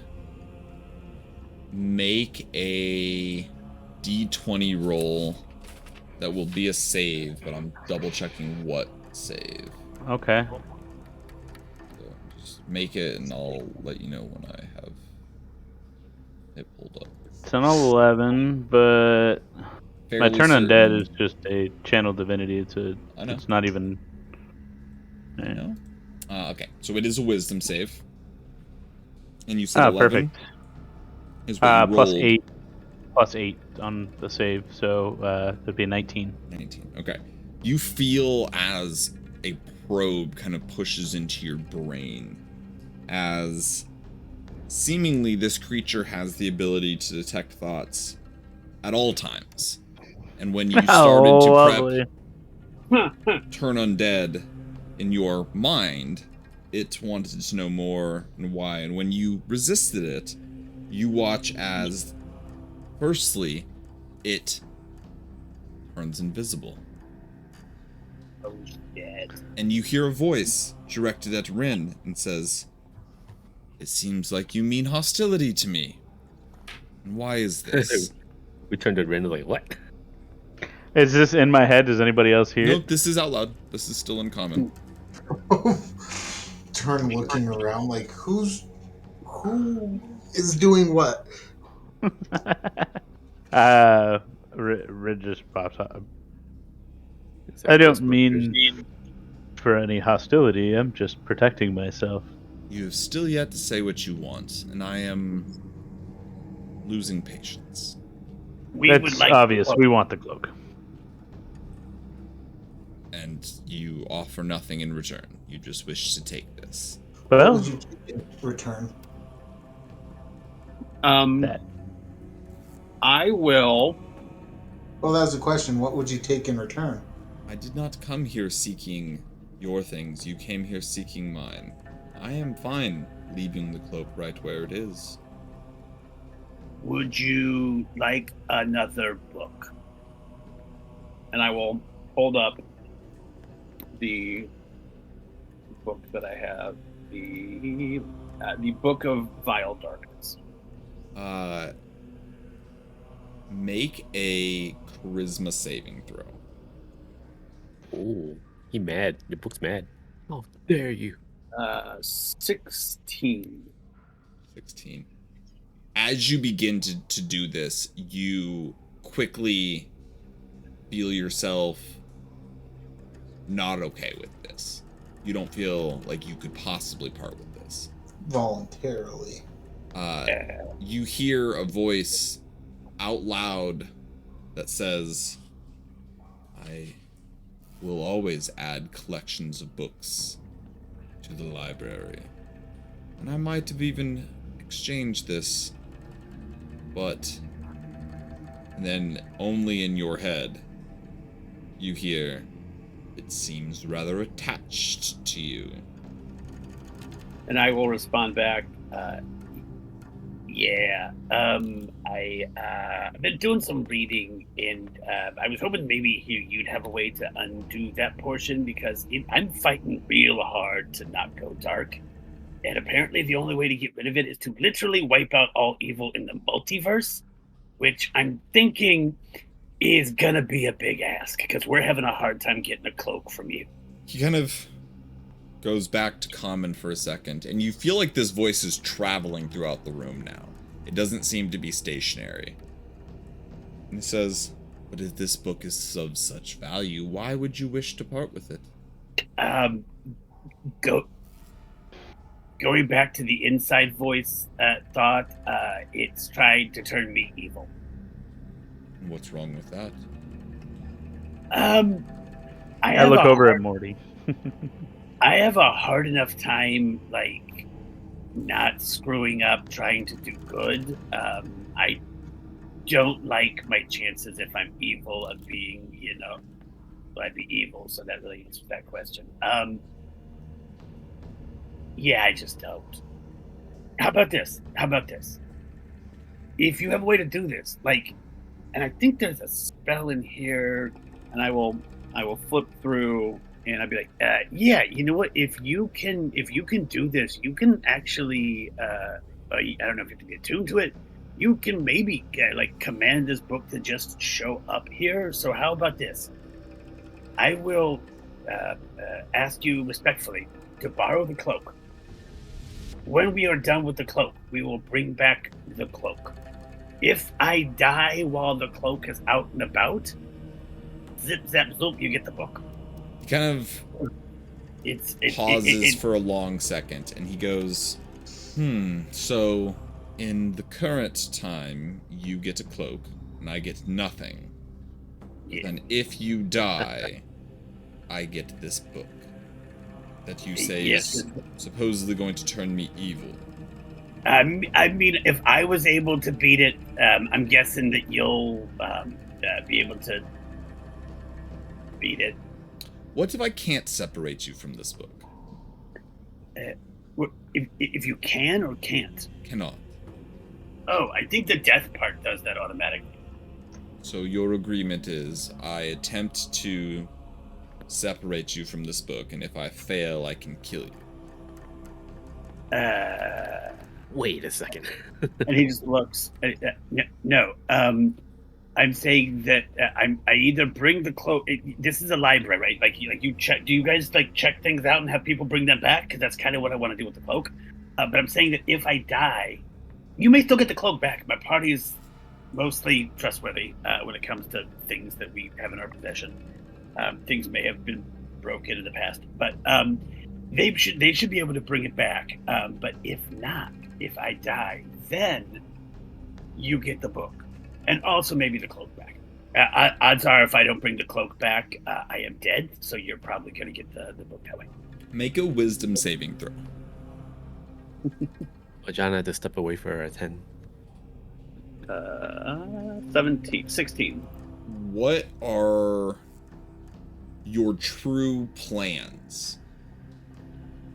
make a D20 roll that will be a save, but I'm double checking what save. Okay. So just make it and I'll let you know when I have it pulled up. It's an 11, but my Fairly turn certain- undead is just a channel divinity. I know. It's not even. No? Okay, so it is a wisdom save. And you said 11? Perfect. Is what you Plus rolled. 8 on the save, so that'd be a 19. 19. Okay. You feel as a probe kind of pushes into your brain, as seemingly this creature has the ability to detect thoughts at all times. And when you started to prep, lovely. turn undead in your mind, it wanted to know more and why. And when you resisted it, you watch as, firstly, it turns invisible. Oh, shit. And you hear a voice directed at Rin and says, "It seems like you mean hostility to me. And why is this?" We turned to Rin like, what? Is this in my head? Does anybody else hear Nope, it? this is out loud. This is still in common. Turn looking around like who is doing what? Rid just pops up. I don't mean for any hostility. I'm just protecting myself. You have still yet to say what you want, and I am losing patience. That's obvious. We want the cloak. And you offer nothing in return. You just wish to take this. What Well, would you take in return? that. I will. Well, that was the question. What would you take in return? I did not come here seeking your things. You came here seeking mine. I am fine leaving the cloak right where it is. Would you like another book? And I will hold up the book that I have, the Book of Vile Darkness. Make a charisma saving throw. Oh, he mad. The book's mad. How dare you? 16. 16. As you begin to do this, you quickly feel yourself not okay with this. You don't feel like you could possibly part with this. Voluntarily. You hear a voice out loud that says, "I will always add collections of books to the library. And I might have even exchanged this, but..." And then only in your head, you hear, "It seems rather attached to you." And I will respond back, yeah, I've been doing some reading, and I was hoping maybe you'd have a way to undo that portion, because I'm fighting real hard to not go dark. And apparently the only way to get rid of it is to literally wipe out all evil in the multiverse, which I'm thinking is gonna be a big ask, because we're having a hard time getting a cloak from you. He kind of goes back to common for a second, and you feel like this voice is traveling throughout the room now. It doesn't seem to be stationary. And he says, "But if this book is of such value, why would you wish to part with it?" Going back to the inside voice thought, it's trying to turn me evil. And what's wrong with that? I look over at Morty. I have a hard enough time, like, not screwing up, trying to do good. I don't like my chances if I'm evil of being, I'd be evil, so that really answers that question. Yeah, I just don't. How about this? If you have a way to do this, and I think there's a spell in here, and I will flip through, and I'd be like, yeah, you know what? If you can do this, you can actually, I don't know if you have to be attuned to it. You can maybe command this book to just show up here. So how about this? I will ask you respectfully to borrow the cloak. When we are done with the cloak, we will bring back the cloak. If I die while the cloak is out and about, zip, zap, zoop, you get the book. He kind of pauses for a long second, and he goes, so in the current time, you get a cloak, and I get nothing. Yeah. And if you die, I get this book that you say is supposedly going to turn me evil. I mean, if I was able to beat it, I'm guessing that you'll be able to beat it. What if I can't separate you from this book? If you can or can't? Cannot. Oh, I think the death part does that automatically. So your agreement is I attempt to separate you from this book, and if I fail, I can kill you. Wait a second. And he just looks. No. I'm saying that I either bring the cloak. This is a library, right? Like you check. Do you guys like check things out and have people bring them back? Because that's kind of what I want to do with the cloak. But I'm saying that if I die, you may still get the cloak back. My party is mostly trustworthy when it comes to things that we have in our possession. Things may have been broken in the past, but they should be able to bring it back. But if not, if I die, then you get the book. And also maybe the cloak back. Odds are if I don't bring the cloak back, I am dead. So you're probably going to get the book that way. Make a wisdom saving throw. John had to step away for a 10. 16. What are your true plans?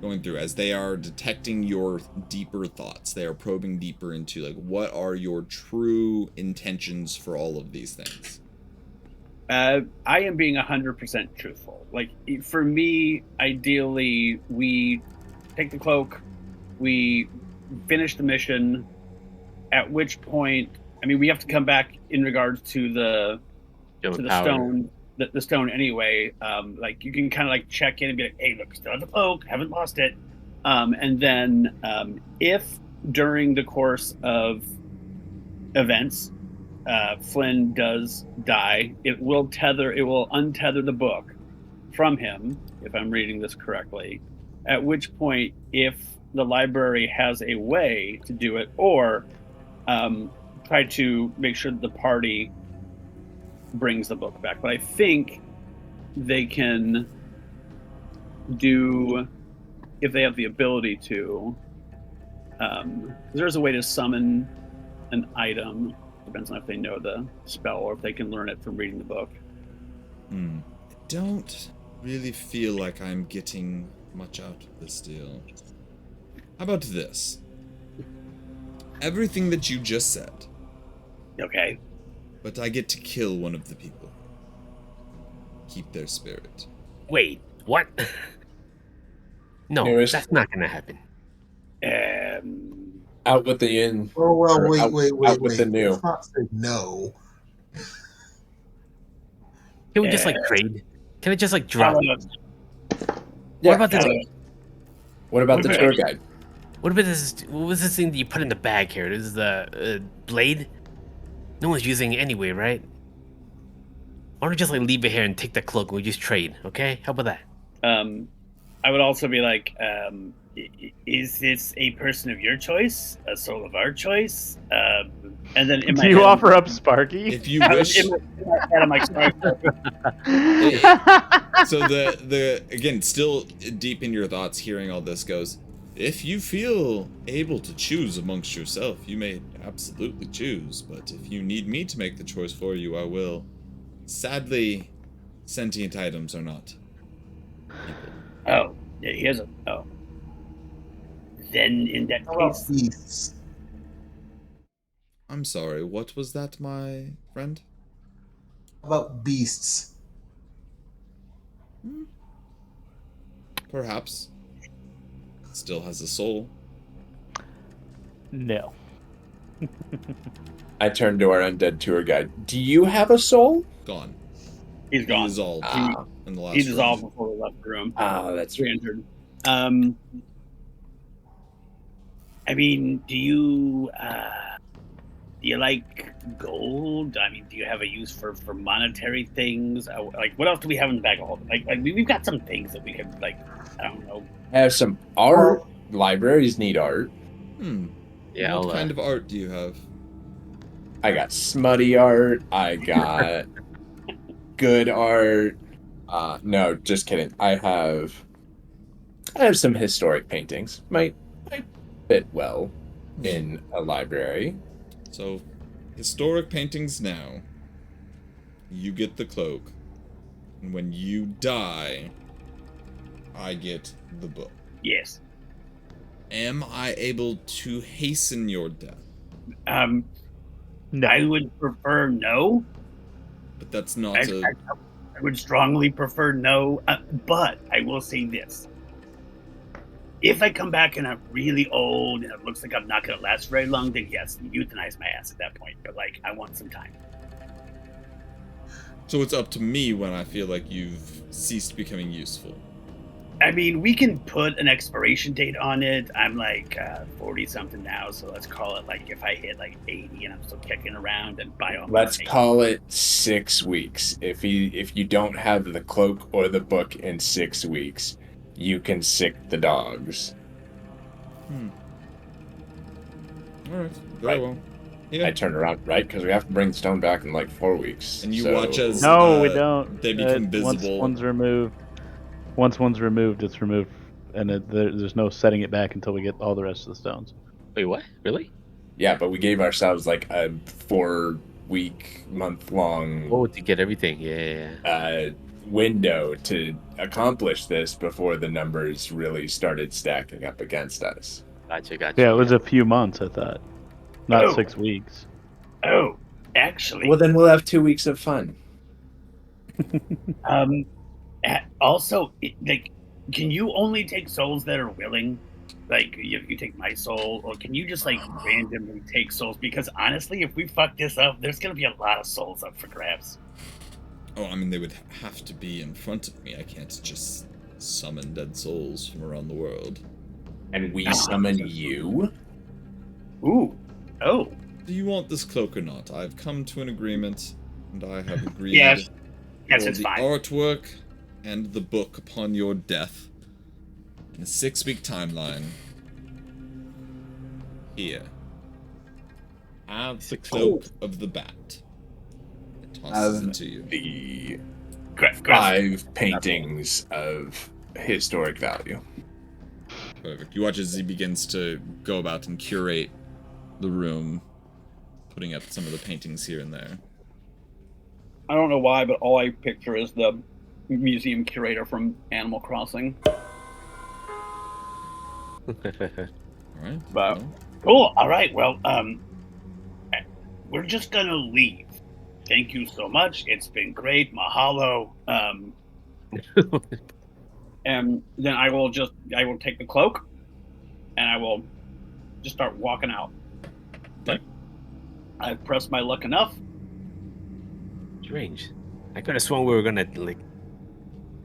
Going through as they are detecting your deeper thoughts, they are probing deeper into like what are your true intentions for all of these things. I am being 100% truthful. Like for me, ideally, we take the cloak, we finish the mission. At which point, I mean, we have to come back in regards to the stone. The stone anyway. Like you can kind of like check in and be like, hey, look, still have the cloak, haven't lost it. And then if during the course of events Flynn does die, it will untether the book from him, if I'm reading this correctly, at which point if the library has a way to do it, or try to make sure that the party brings the book back. But I think they can do, if they have the ability to, there's a way to summon an item. Depends on if they know the spell or if they can learn it from reading the book. I don't really feel like I'm getting much out of this deal. How about this? Everything that you just said. Okay. But I get to kill one of the people. Keep their spirit. Wait, what? No, Nearest. that's not gonna happen. Out with the in. Oh well, or wait, out, wait. out with the new. Let's not say no. Can we just like trade? Can I just like drop? Uh, Yeah. What about this? What about the tour guide? What about this? What was this thing that you put in the bag here? This is the blade. No one's using it anyway, right? Why don't we just like leave it here and take the cloak and we just trade? Okay, how about that? I would also be like, is this a person of your choice, a soul of our choice? And then in my Do you head, offer up Sparky? If you wish. in my head, I'm like, sorry. So the again, still deep in your thoughts, hearing all this goes, if you feel able to choose amongst yourself, you may absolutely choose, but if you need me to make the choice for you, I will. Sadly, sentient items are not people. Oh, he has a. Oh. Then in that How about case, beasts? I'm sorry, what was that, my friend? How about beasts? Perhaps. Still has a soul. No. I turned to our undead tour guide. Do you have a soul? Gone. he's He gone. dissolved Ah. in the last He dissolved round. before we left the room. That's right. 300. I mean, do you like gold? I mean, do you have a use for monetary things? Like, what else do we have in the bag of holding? Like we've got some things that we could, like, I don't know. I have some art. Libraries need art. Yeah, What I'll, kind of art do you have? I got smutty art. I got good art. No, just kidding. I have some historic paintings. Might fit well in a library. So, historic paintings now. You get the cloak. And when you die, I get the book. Yes. Am I able to hasten your death? No. I would prefer no. But that's not I would strongly prefer no, but I will say this. If I come back and I'm really old and it looks like I'm not going to last very long, then yes, euthanize my ass at that point. But, like, I want some time. So it's up to me when I feel like you've ceased becoming useful. I mean, we can put an expiration date on it. I'm like 40-something now, so let's call it, like, if I hit, like, 80 and I'm still kicking around, and by all means... Let's call it 6 weeks. If you don't have the cloak or the book in 6 weeks, you can sick the dogs. Alright, very well. Yeah. I turn around, right? Because we have to bring the stone back in like 4 weeks. And you so... watch as No, we don't. they become visible. Once one's removed, it's removed, and there's no setting it back until we get all the rest of the stones. Wait, what? Really? Yeah, but we gave ourselves like a 4-week, month-long Oh, to get everything. Yeah. window to accomplish this before the numbers really started stacking up against us. Gotcha. Yeah, it was a few months, I thought, not Oh. 6 weeks. Oh, actually... Well, then we'll have 2 weeks of fun. Also, like, can you only take souls that are willing? Like, you take my soul, or can you just, like, randomly take souls? Because honestly, if we fuck this up, there's gonna be a lot of souls up for grabs. Oh, I mean, they would have to be in front of me. I can't just summon dead souls from around the world. And we summon you? Ooh. Oh. Do you want this cloak or not? I've come to an agreement, and I have agreed Yes, for it's the fine. artwork and the book upon your death in a 6-week timeline. Here. Have the cloak of the bat. It tosses it to you. The Correct. 5 paintings of historic value. Perfect. You watch as he begins to go about and curate the room, putting up some of the paintings here and there. I don't know why, but all I picture is the museum curator from Animal Crossing. Alright. But well, cool. All right. Well, we're just gonna leave. Thank you so much. It's been great. Mahalo. And then I will take the cloak, and I will just start walking out. Okay. I've pressed my luck enough. Strange. I could have sworn we were gonna like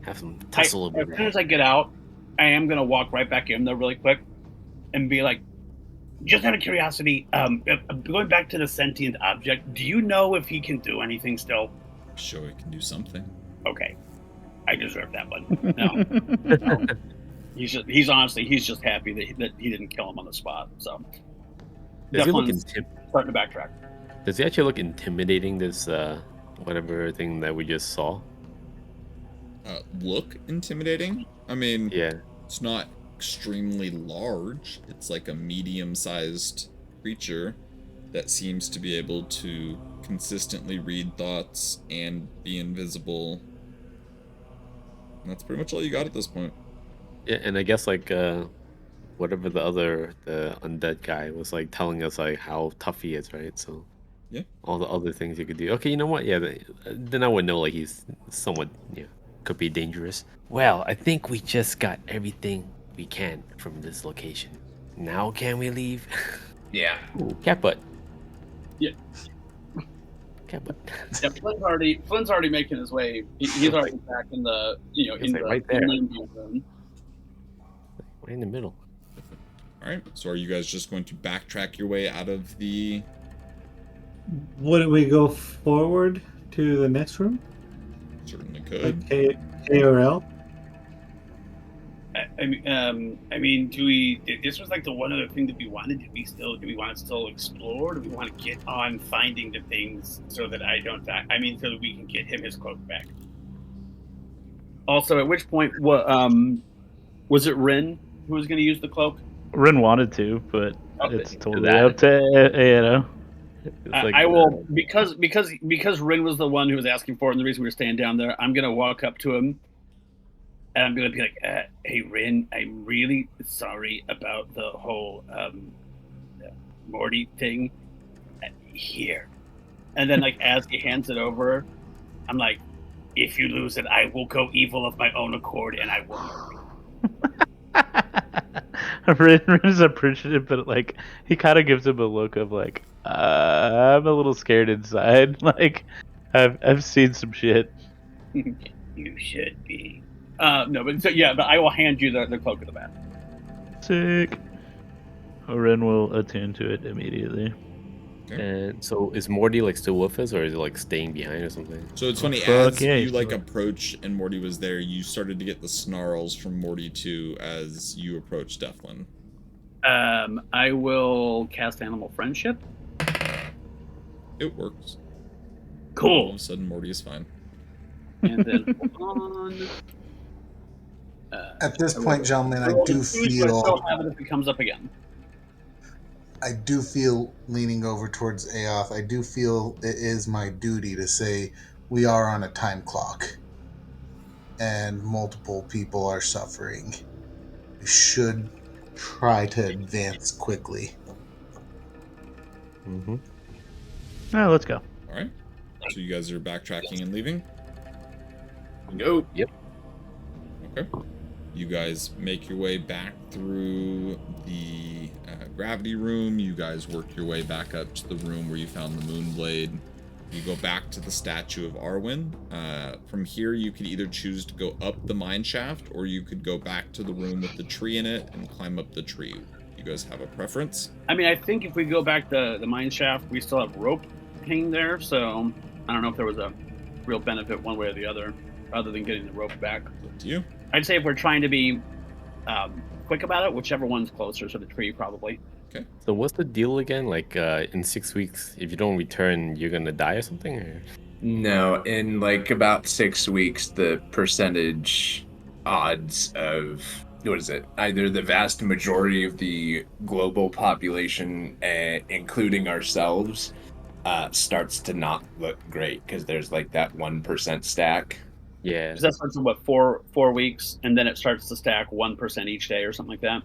have some tussle over As soon as I get out, I am gonna walk right back in there really quick, and be like, just out of curiosity, going back to the sentient object, do you know if he can do anything still? sure, he can do something. Okay, I deserve that one. No. He's just happy that he didn't kill him on the spot. So Does he look definitely starting to backtrack. Does he actually look intimidating? This whatever thing that we just saw. Look intimidating? I mean, Yeah. it's not extremely large. It's like a medium-sized creature that seems to be able to consistently read thoughts and be invisible. And that's pretty much all you got at this point. Yeah, and I guess like whatever the undead guy was like telling us like how tough he is, right? So Yeah. all the other things you could do. Okay, you know what? Yeah, then I would know like he's somewhat could be dangerous. Well, I think we just got everything we can from this location. Now can we leave? Yeah. Ooh, cat butt. Yeah. Cat butt. Yeah, Flynn's already making his way. He's already back in the It's like right there. room. Right in the middle. Alright, so are you guys just going to backtrack your way out of the... Wouldn't we go forward to the next room? Certainly could. Like K or L? I mean, do we? This was like the one other thing that we wanted. Do we want to still explore? Do we want to get on finding the things so that I don't die? I mean, so that we can get him his cloak back. Also, at which point, was it Rin who was going to use the cloak? Rin wanted to, but Okay. it's totally up to Aedo. I will because Rin was the one who was asking for it, and the reason we were staying down there. I'm gonna walk up to him, and I'm gonna be like, "Hey, Rin, I'm really sorry about the whole Morty thing. Here." And then, like, as he hands it over, I'm like, "If you lose it, I will go evil of my own accord, and I will." Rin is appreciative, but like he kind of gives him a look of like, I'm a little scared inside. Like, I've seen some shit. You should be. No, but so yeah, but I will hand you the cloak of the bat. Sick. Rin will attune to it immediately. And so is Morty like still with us, or is it like staying behind or something? So it's funny, Fuck as yeah, you he's like still- approach and Morty was there, you started to get the snarls from Morty too as you approach Devlin. I will cast Animal Friendship. It works. All Cool. of a sudden, Morty is fine. And then hold on. At this point, gentlemen, I roll do a 2, so I still feel have it if it comes up again. leaning over towards Aoth. I do feel it is my duty to say we are on a time clock, and multiple people are suffering. We should try to advance quickly. Mm-hmm. Oh, let's go. All right. So you guys are backtracking and leaving. Nope. Yep. Okay. You guys make your way back through the gravity room. You guys work your way back up to the room where you found the Moonblade. You go back to the statue of Arwen. From here, you could either choose to go up the mine shaft, or you could go back to the room with the tree in it and climb up the tree. You guys have a preference? I mean, I think if we go back to the mine shaft, we still have rope hanging there, so I don't know if there was a real benefit one way or the other than getting the rope back. It's up to you. I'd say if we're trying to be quick about it, whichever one's closer to the tree, probably. Okay. So what's the deal again? Like in 6 weeks, if you don't return, you're gonna die or something? Or? No, in like about 6 weeks, the percentage odds of what is it? Either the vast majority of the global population, including ourselves, starts to not look great because there's like that 1% stack. Yeah. Because that starts in what, four weeks, and then it starts to stack 1% each day or something like that.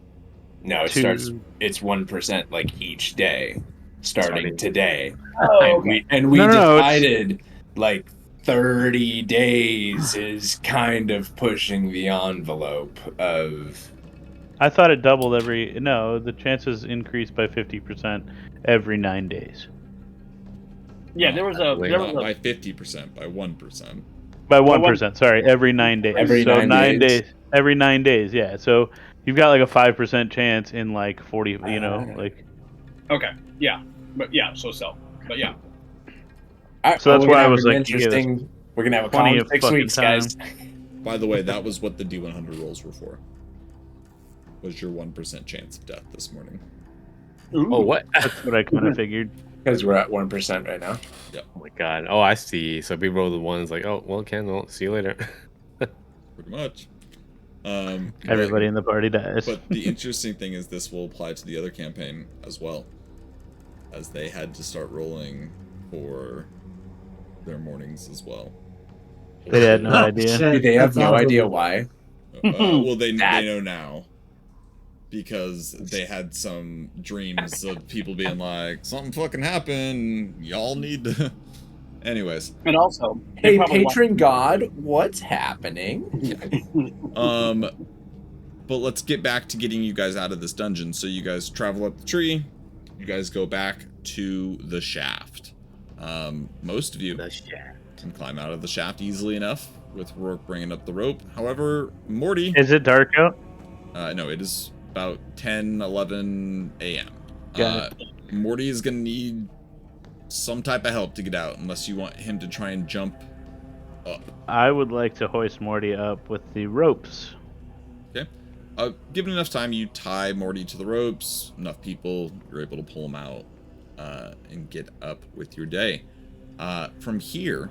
No, it starts. It's 1% like each day, starting today. Oh, And we No, decided like 30 days is kind of pushing the envelope of. I thought it doubled every. No, the chances increased by 50% every 9 days. Yeah, there was a Not by 50%, by 1%. By 1%. Sorry, every 9 days. Every so 9 days. Every 9 days. Yeah. So you've got like a 5% chance in like 40. You know, like. Okay, yeah, but yeah, so. But yeah, So that's why I was like, interesting. We're gonna have a plenty call in of 6 fucking weeks, guys. By the way, that was what the D100 rolls were for. Was your 1% chance of death this morning. Oh, what? That's what I kind of figured. Because we're at 1% right now. Oh my god. Oh, I see. So we roll the ones like, oh, well, Kendall, see you later. Pretty much. Everybody in the party dies. But the interesting thing is this will apply to the other campaign as well, as they had to start rolling for their mornings as well. They had no idea. Do they have no idea why? Well, they know now. Because they had some dreams of people being like, something fucking happened, y'all need to... Anyways. and also, Hey, patron god, what's happening? But let's get back to getting you guys out of this dungeon. So you guys travel up the tree. You guys go back to the shaft. Most of you can climb out of the shaft easily enough with Rourke bringing up the rope. However, Morty... Is it dark out? No, it is about 10, 11 a.m. Got Morty is going to need some type of help to get out, unless you want him to try and jump up. I would like to hoist Morty up with the ropes. Okay. Given enough time, you tie Morty to the ropes. Enough people, you're able to pull him out and get up with your day. From here,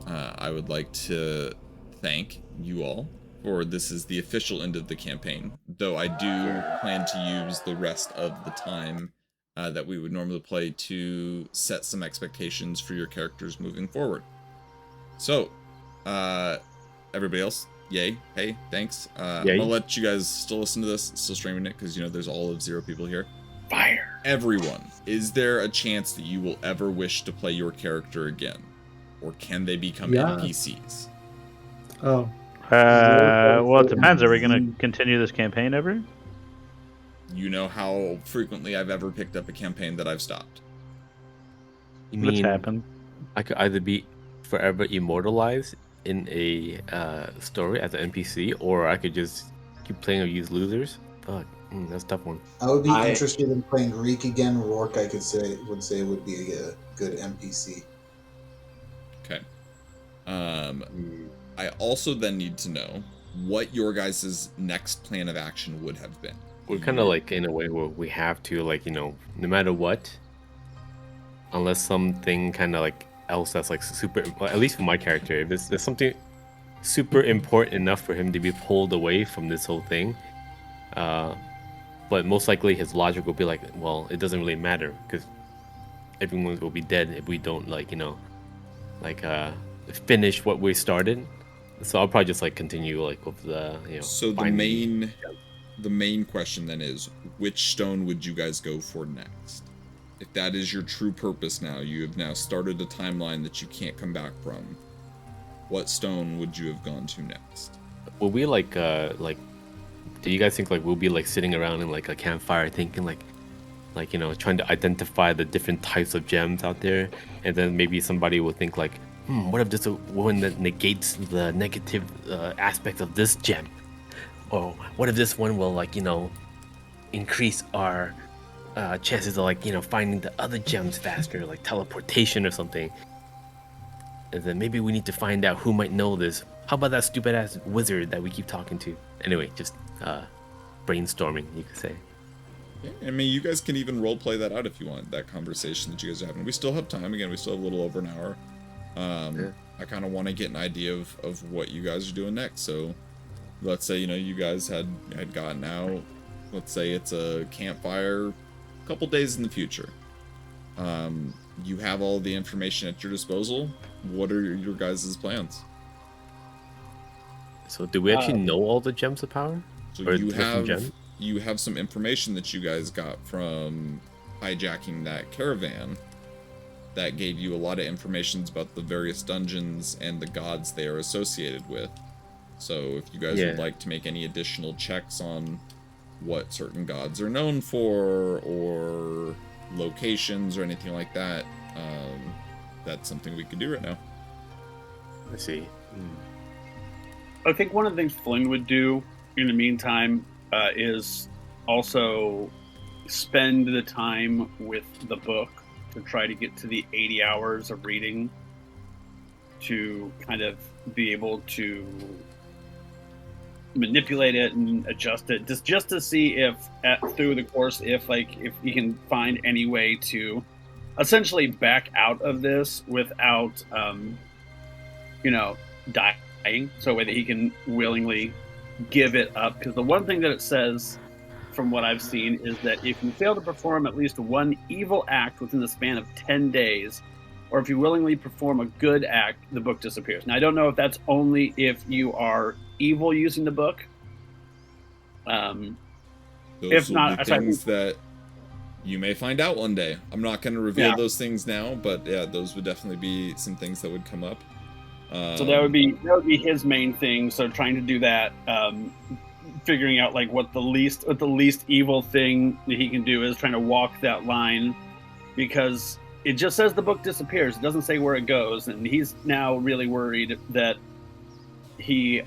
I would like to thank you all for this is the official end of the campaign, though I do plan to use the rest of the time that we would normally play to set some expectations for your characters moving forward. So, everybody else, yay, hey, thanks. I'm Yay. gonna let you guys still listen to this, still streaming it, because, you know, there's all of 0 people here. Fire. Everyone, is there a chance that you will ever wish to play your character again? Or can they become Yeah. NPCs? Oh, Well, it depends. Are we going to continue this campaign ever? You know how frequently I've ever picked up a campaign that I've stopped. You What's mean happened? I could either be forever immortalized in a story as an NPC, or I could just keep playing or use losers? Fuck, that's a tough one. I would be I- interested in playing Reek again. Rourke, I would say would be a good NPC. Okay. I also then need to know what your guys' next plan of action would have been. We're kind of like in a way where we have to, like, you know, no matter what, unless something kind of like else that's like super, well, at least for my character, if there's something super important enough for him to be pulled away from this whole thing, but most likely his logic will be like, well, it doesn't really matter because everyone will be dead if we don't, like, you know, like finish what we started. So I'll probably just like continue like with the, you know. So the main question then is, which stone would you guys go for next? If that is your true purpose now, you have now started a timeline that you can't come back from. What stone would you have gone to next? Will we like do you guys think like we'll be like sitting around in like a campfire thinking like you know, trying to identify the different types of gems out there, and then maybe somebody will think like, what if there's a one that negates the negative aspects of this gem? Or what if this one will, like, you know, increase our chances of, like, you know, finding the other gems faster, like teleportation or something? And then maybe we need to find out who might know this. How about that stupid ass wizard that we keep talking to? Anyway, just brainstorming, you could say. Yeah, I mean, you guys can even roleplay that out if you want, that conversation that you guys are having. We still have time. Again, we still have a little over an hour. I kind of want to get an idea of what you guys are doing next. So let's say, you know, you guys had gotten out. Let's say it's a campfire a couple days in the future. You have all the information at your disposal. What are your guys' plans? So do we actually know all the gems of power? So Or you different have gems? you have some information that you guys got from hijacking that caravan that gave you a lot of information about the various dungeons and the gods they are associated with. So if you guys would like to make any additional checks on what certain gods are known for, or locations or anything like that, that's something we could do right now. I see. I think one of the things Flynn would do in the meantime is also spend the time with the book to try to get to the 80 hours of reading to kind of be able to manipulate it and adjust it, just to see if through the course if you can find any way to essentially back out of this without you know, dying, so that he can willingly give it up. Because the one thing that it says from what I've seen is that if you fail to perform at least one evil act within the span of 10 days, or if you willingly perform a good act, the book disappears. Now, I don't know if that's only if you are evil using the book. Those If will not, be things that you may find out one day. I'm not going to reveal those things now, but yeah, those would definitely be some things that would come up. So that would be his main thing. So trying to do that, figuring out like what the least evil thing that he can do is, trying to walk that line, because it just says the book disappears. It doesn't say where it goes, and he's now really worried that he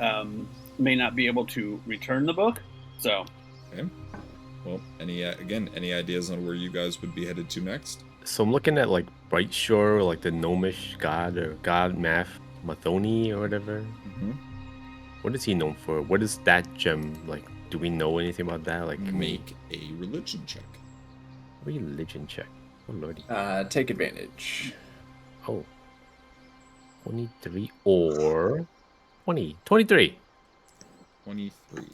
may not be able to return the book. So, okay. Well, any ideas on where you guys would be headed to next? So I'm looking at like Bright Shore, like the gnomish god or god Mathoni or whatever. Mm-hmm. What is he known for? What is that gem like? Do we know anything about that? Like, Make a religion check. Religion check. Oh lordy. Take advantage. Oh. 23 or 20. 23. 23.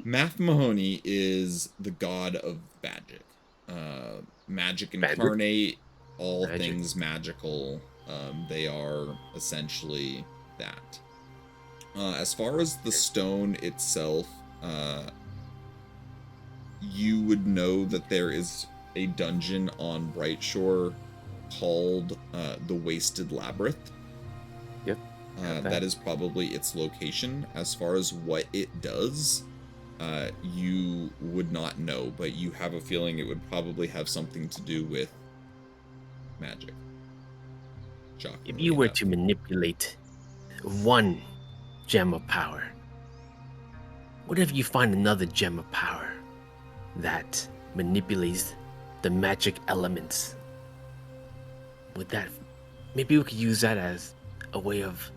Math Mahoney is the god of magic. magic Magic? incarnate, all Magic. things magical. They are essentially that. As far as the stone itself, you would know that there is a dungeon on Brightshore called the Wasted Labyrinth. Yep. That is probably its location. As far as what it does, you would not know, but you have a feeling it would probably have something to do with magic. If Shockingly you were enough. to manipulate one gem of power, what if you find another gem of power that manipulates the magic elements? With that, maybe we could use that as a way of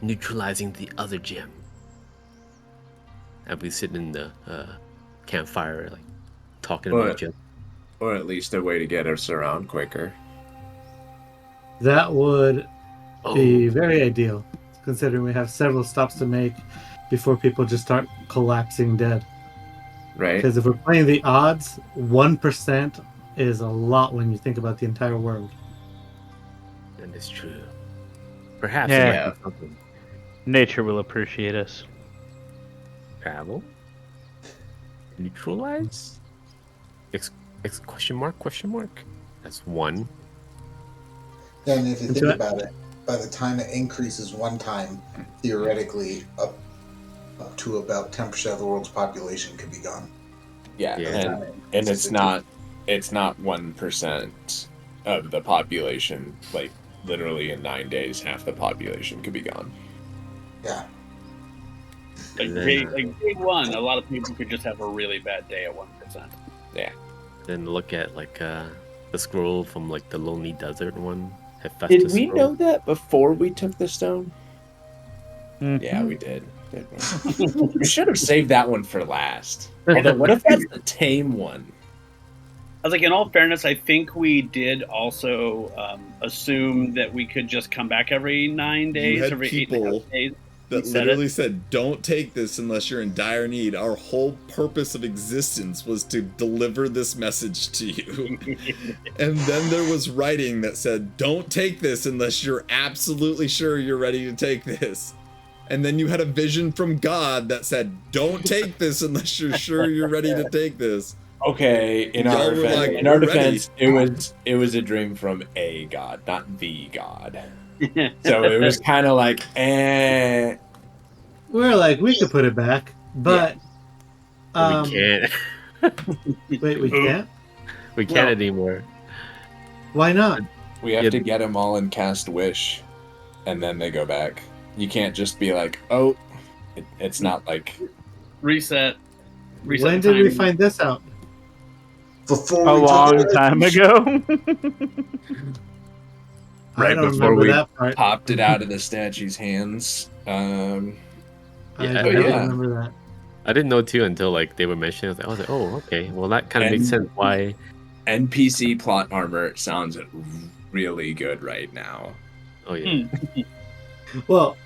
neutralizing the other gem. And we sit in the campfire, like talking about But- gem. Or at least a way to get us around quicker. That would be Oh, very ideal, considering we have several stops to make before people just start collapsing dead. Right? Because if we're playing the odds, 1% is a lot when you think about the entire world. that is true. Perhaps Yeah. it might be something. Nature will appreciate us. Travel? Neutralize? Question mark? That's one. Yeah, and if you Into think it. about it, by the time it increases one time, theoretically, up to about 10% of the world's population could be gone. Yeah. Yeah. And it's not 1% of the population. Like literally in 9 days, half the population could be gone. Yeah. Like, And then, day one, a lot of people could just have a really bad day at 1%. Then look at like the scroll from like the Lonely Desert one. Hephaestus Did we scroll. know that before we took the stone? Mhm. Yeah, we did. didn't we? We should have saved that one for last. Although, what if that's the tame one? I was like, in all fairness, I think we did also assume that we could just come back every 9 days, had every people 8.5 days. that We said literally it. said, "Don't take this unless you're in dire need." Our whole purpose of existence was to deliver this message to you. And then there was writing that said, "Don't take this unless you're absolutely sure you're ready to take this." And then you had a vision from God that said, "Don't take this unless you're sure you're ready to take this." Okay, in Y'all our were defense, like, in our "We're ready." defense, it was a dream from a god, not the god. So it was kind of like, eh. We're like, we could put it back, but we can't. wait, we can't? We Well- can't anymore. Why not? We have Yeah. to get them all and cast wish, and then they go back. You can't just be like, oh, it's not like Reset. When did we time. find this out? Before A we took long it, time ago. I Right don't before remember we that part. popped it out of the statue's hands. I Yeah, don't yeah. remember that. I didn't know too until like they were mentioning. I was like, oh, okay. Well, that kind of makes And- sense. Why? NPC plot armor sounds really good right now. Oh yeah. Well,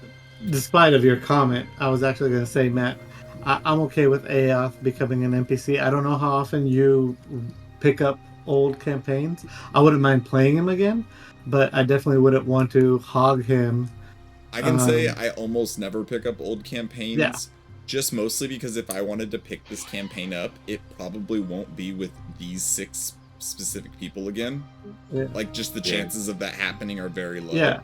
despite of your comment, I was actually going to say, Matt, I'm okay with Aoth becoming an NPC. I don't know how often you pick up old campaigns. I wouldn't mind playing him again, but I definitely wouldn't want to hog him. I can say I almost never pick up old campaigns. Yeah. Just mostly because if I wanted to pick this campaign up, it probably won't be with these 6 specific people again. Yeah. Like, just the Yeah. chances of that happening are very low. Yeah.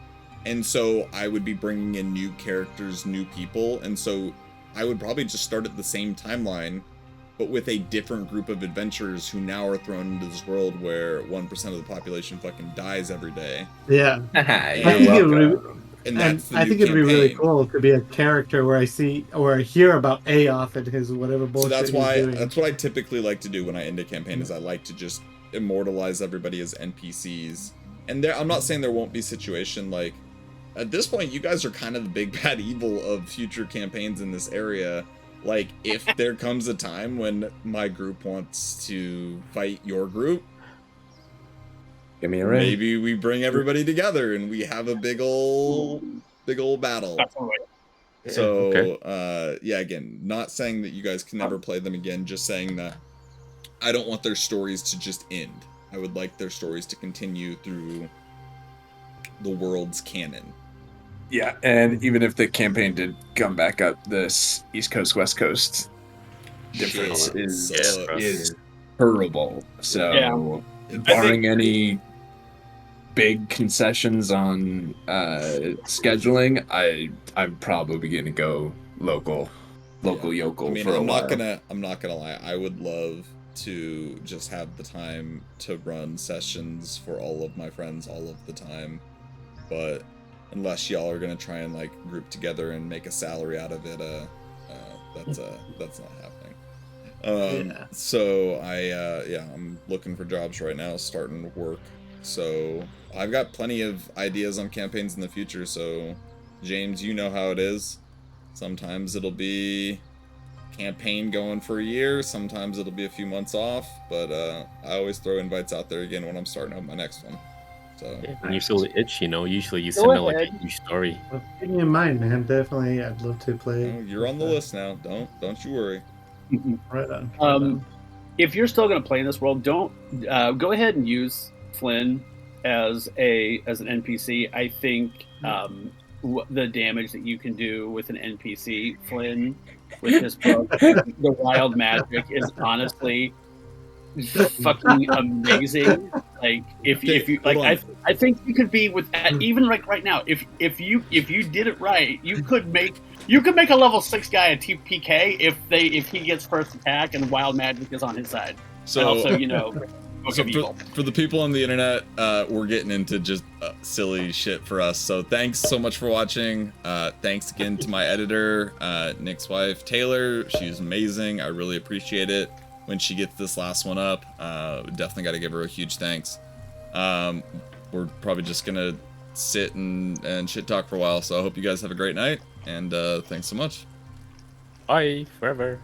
And so I would be bringing in new characters, new people, and so I would probably just start at the same timeline, but with a different group of adventurers who now are thrown into this world where 1% of the population fucking dies every day. Yeah. You're think it would welcome. And And that's the I new think it'd be really campaign. cool to be a character where I see or hear about Aoth and his whatever So bullshit that's he's why doing. that's what I typically like to do when I end a campaign is I like to just immortalize everybody as NPCs. And there, I'm not saying there won't be situation like at this point you guys are kind of the big bad evil of future campaigns in this area. Like if there comes a time when my group wants to fight your group, Give me a ring. maybe we bring everybody together and we have a big old battle. So, okay. yeah, again, not saying that you guys can never play them again, just saying that I don't want their stories to just end. I would like their stories to continue through the world's canon. Yeah, and even if the campaign did come back up, this East Coast West Coast difference Shit is sucks. terrible. So, barring any big concessions on scheduling, I'm probably gonna go local yokel I mean, for a while. I'm not gonna lie. I would love to just have the time to run sessions for all of my friends all of the time, but unless y'all are gonna try and like group together and make a salary out of it, that's not happening. So I'm looking for jobs right now, starting work. So I've got plenty of ideas on campaigns in the future. So James, you know how it is. Sometimes it'll be campaign going for a year, sometimes it'll be a few months off, but I always throw invites out there again when I'm starting up my next one. So when you feel the itch, usually you submit like a huge story. Well, keep me in mind, man. Definitely, I'd love to play. oh, you're on the list now. Don't you worry. Right on. If you're still going to play in this world, don't go ahead and use Flynn as an NPC. I think the damage that you can do with an NPC, Flynn, with his book, the wild magic, is honestly fucking amazing. Like if you like, I think you could be with even right now. If you did it right, you could make a level 6 guy a TPK if he gets first attack and wild magic is on his side. So and also, so for the people on the internet, we're getting into just silly shit for us. So thanks so much for watching. Thanks again to my editor, Nick's wife, Taylor. She's amazing. I really appreciate it. When she gets this last one up, definitely got to give her a huge thanks. We're probably just going to sit and shit talk for a while. So I hope you guys have a great night. And thanks so much. Bye forever.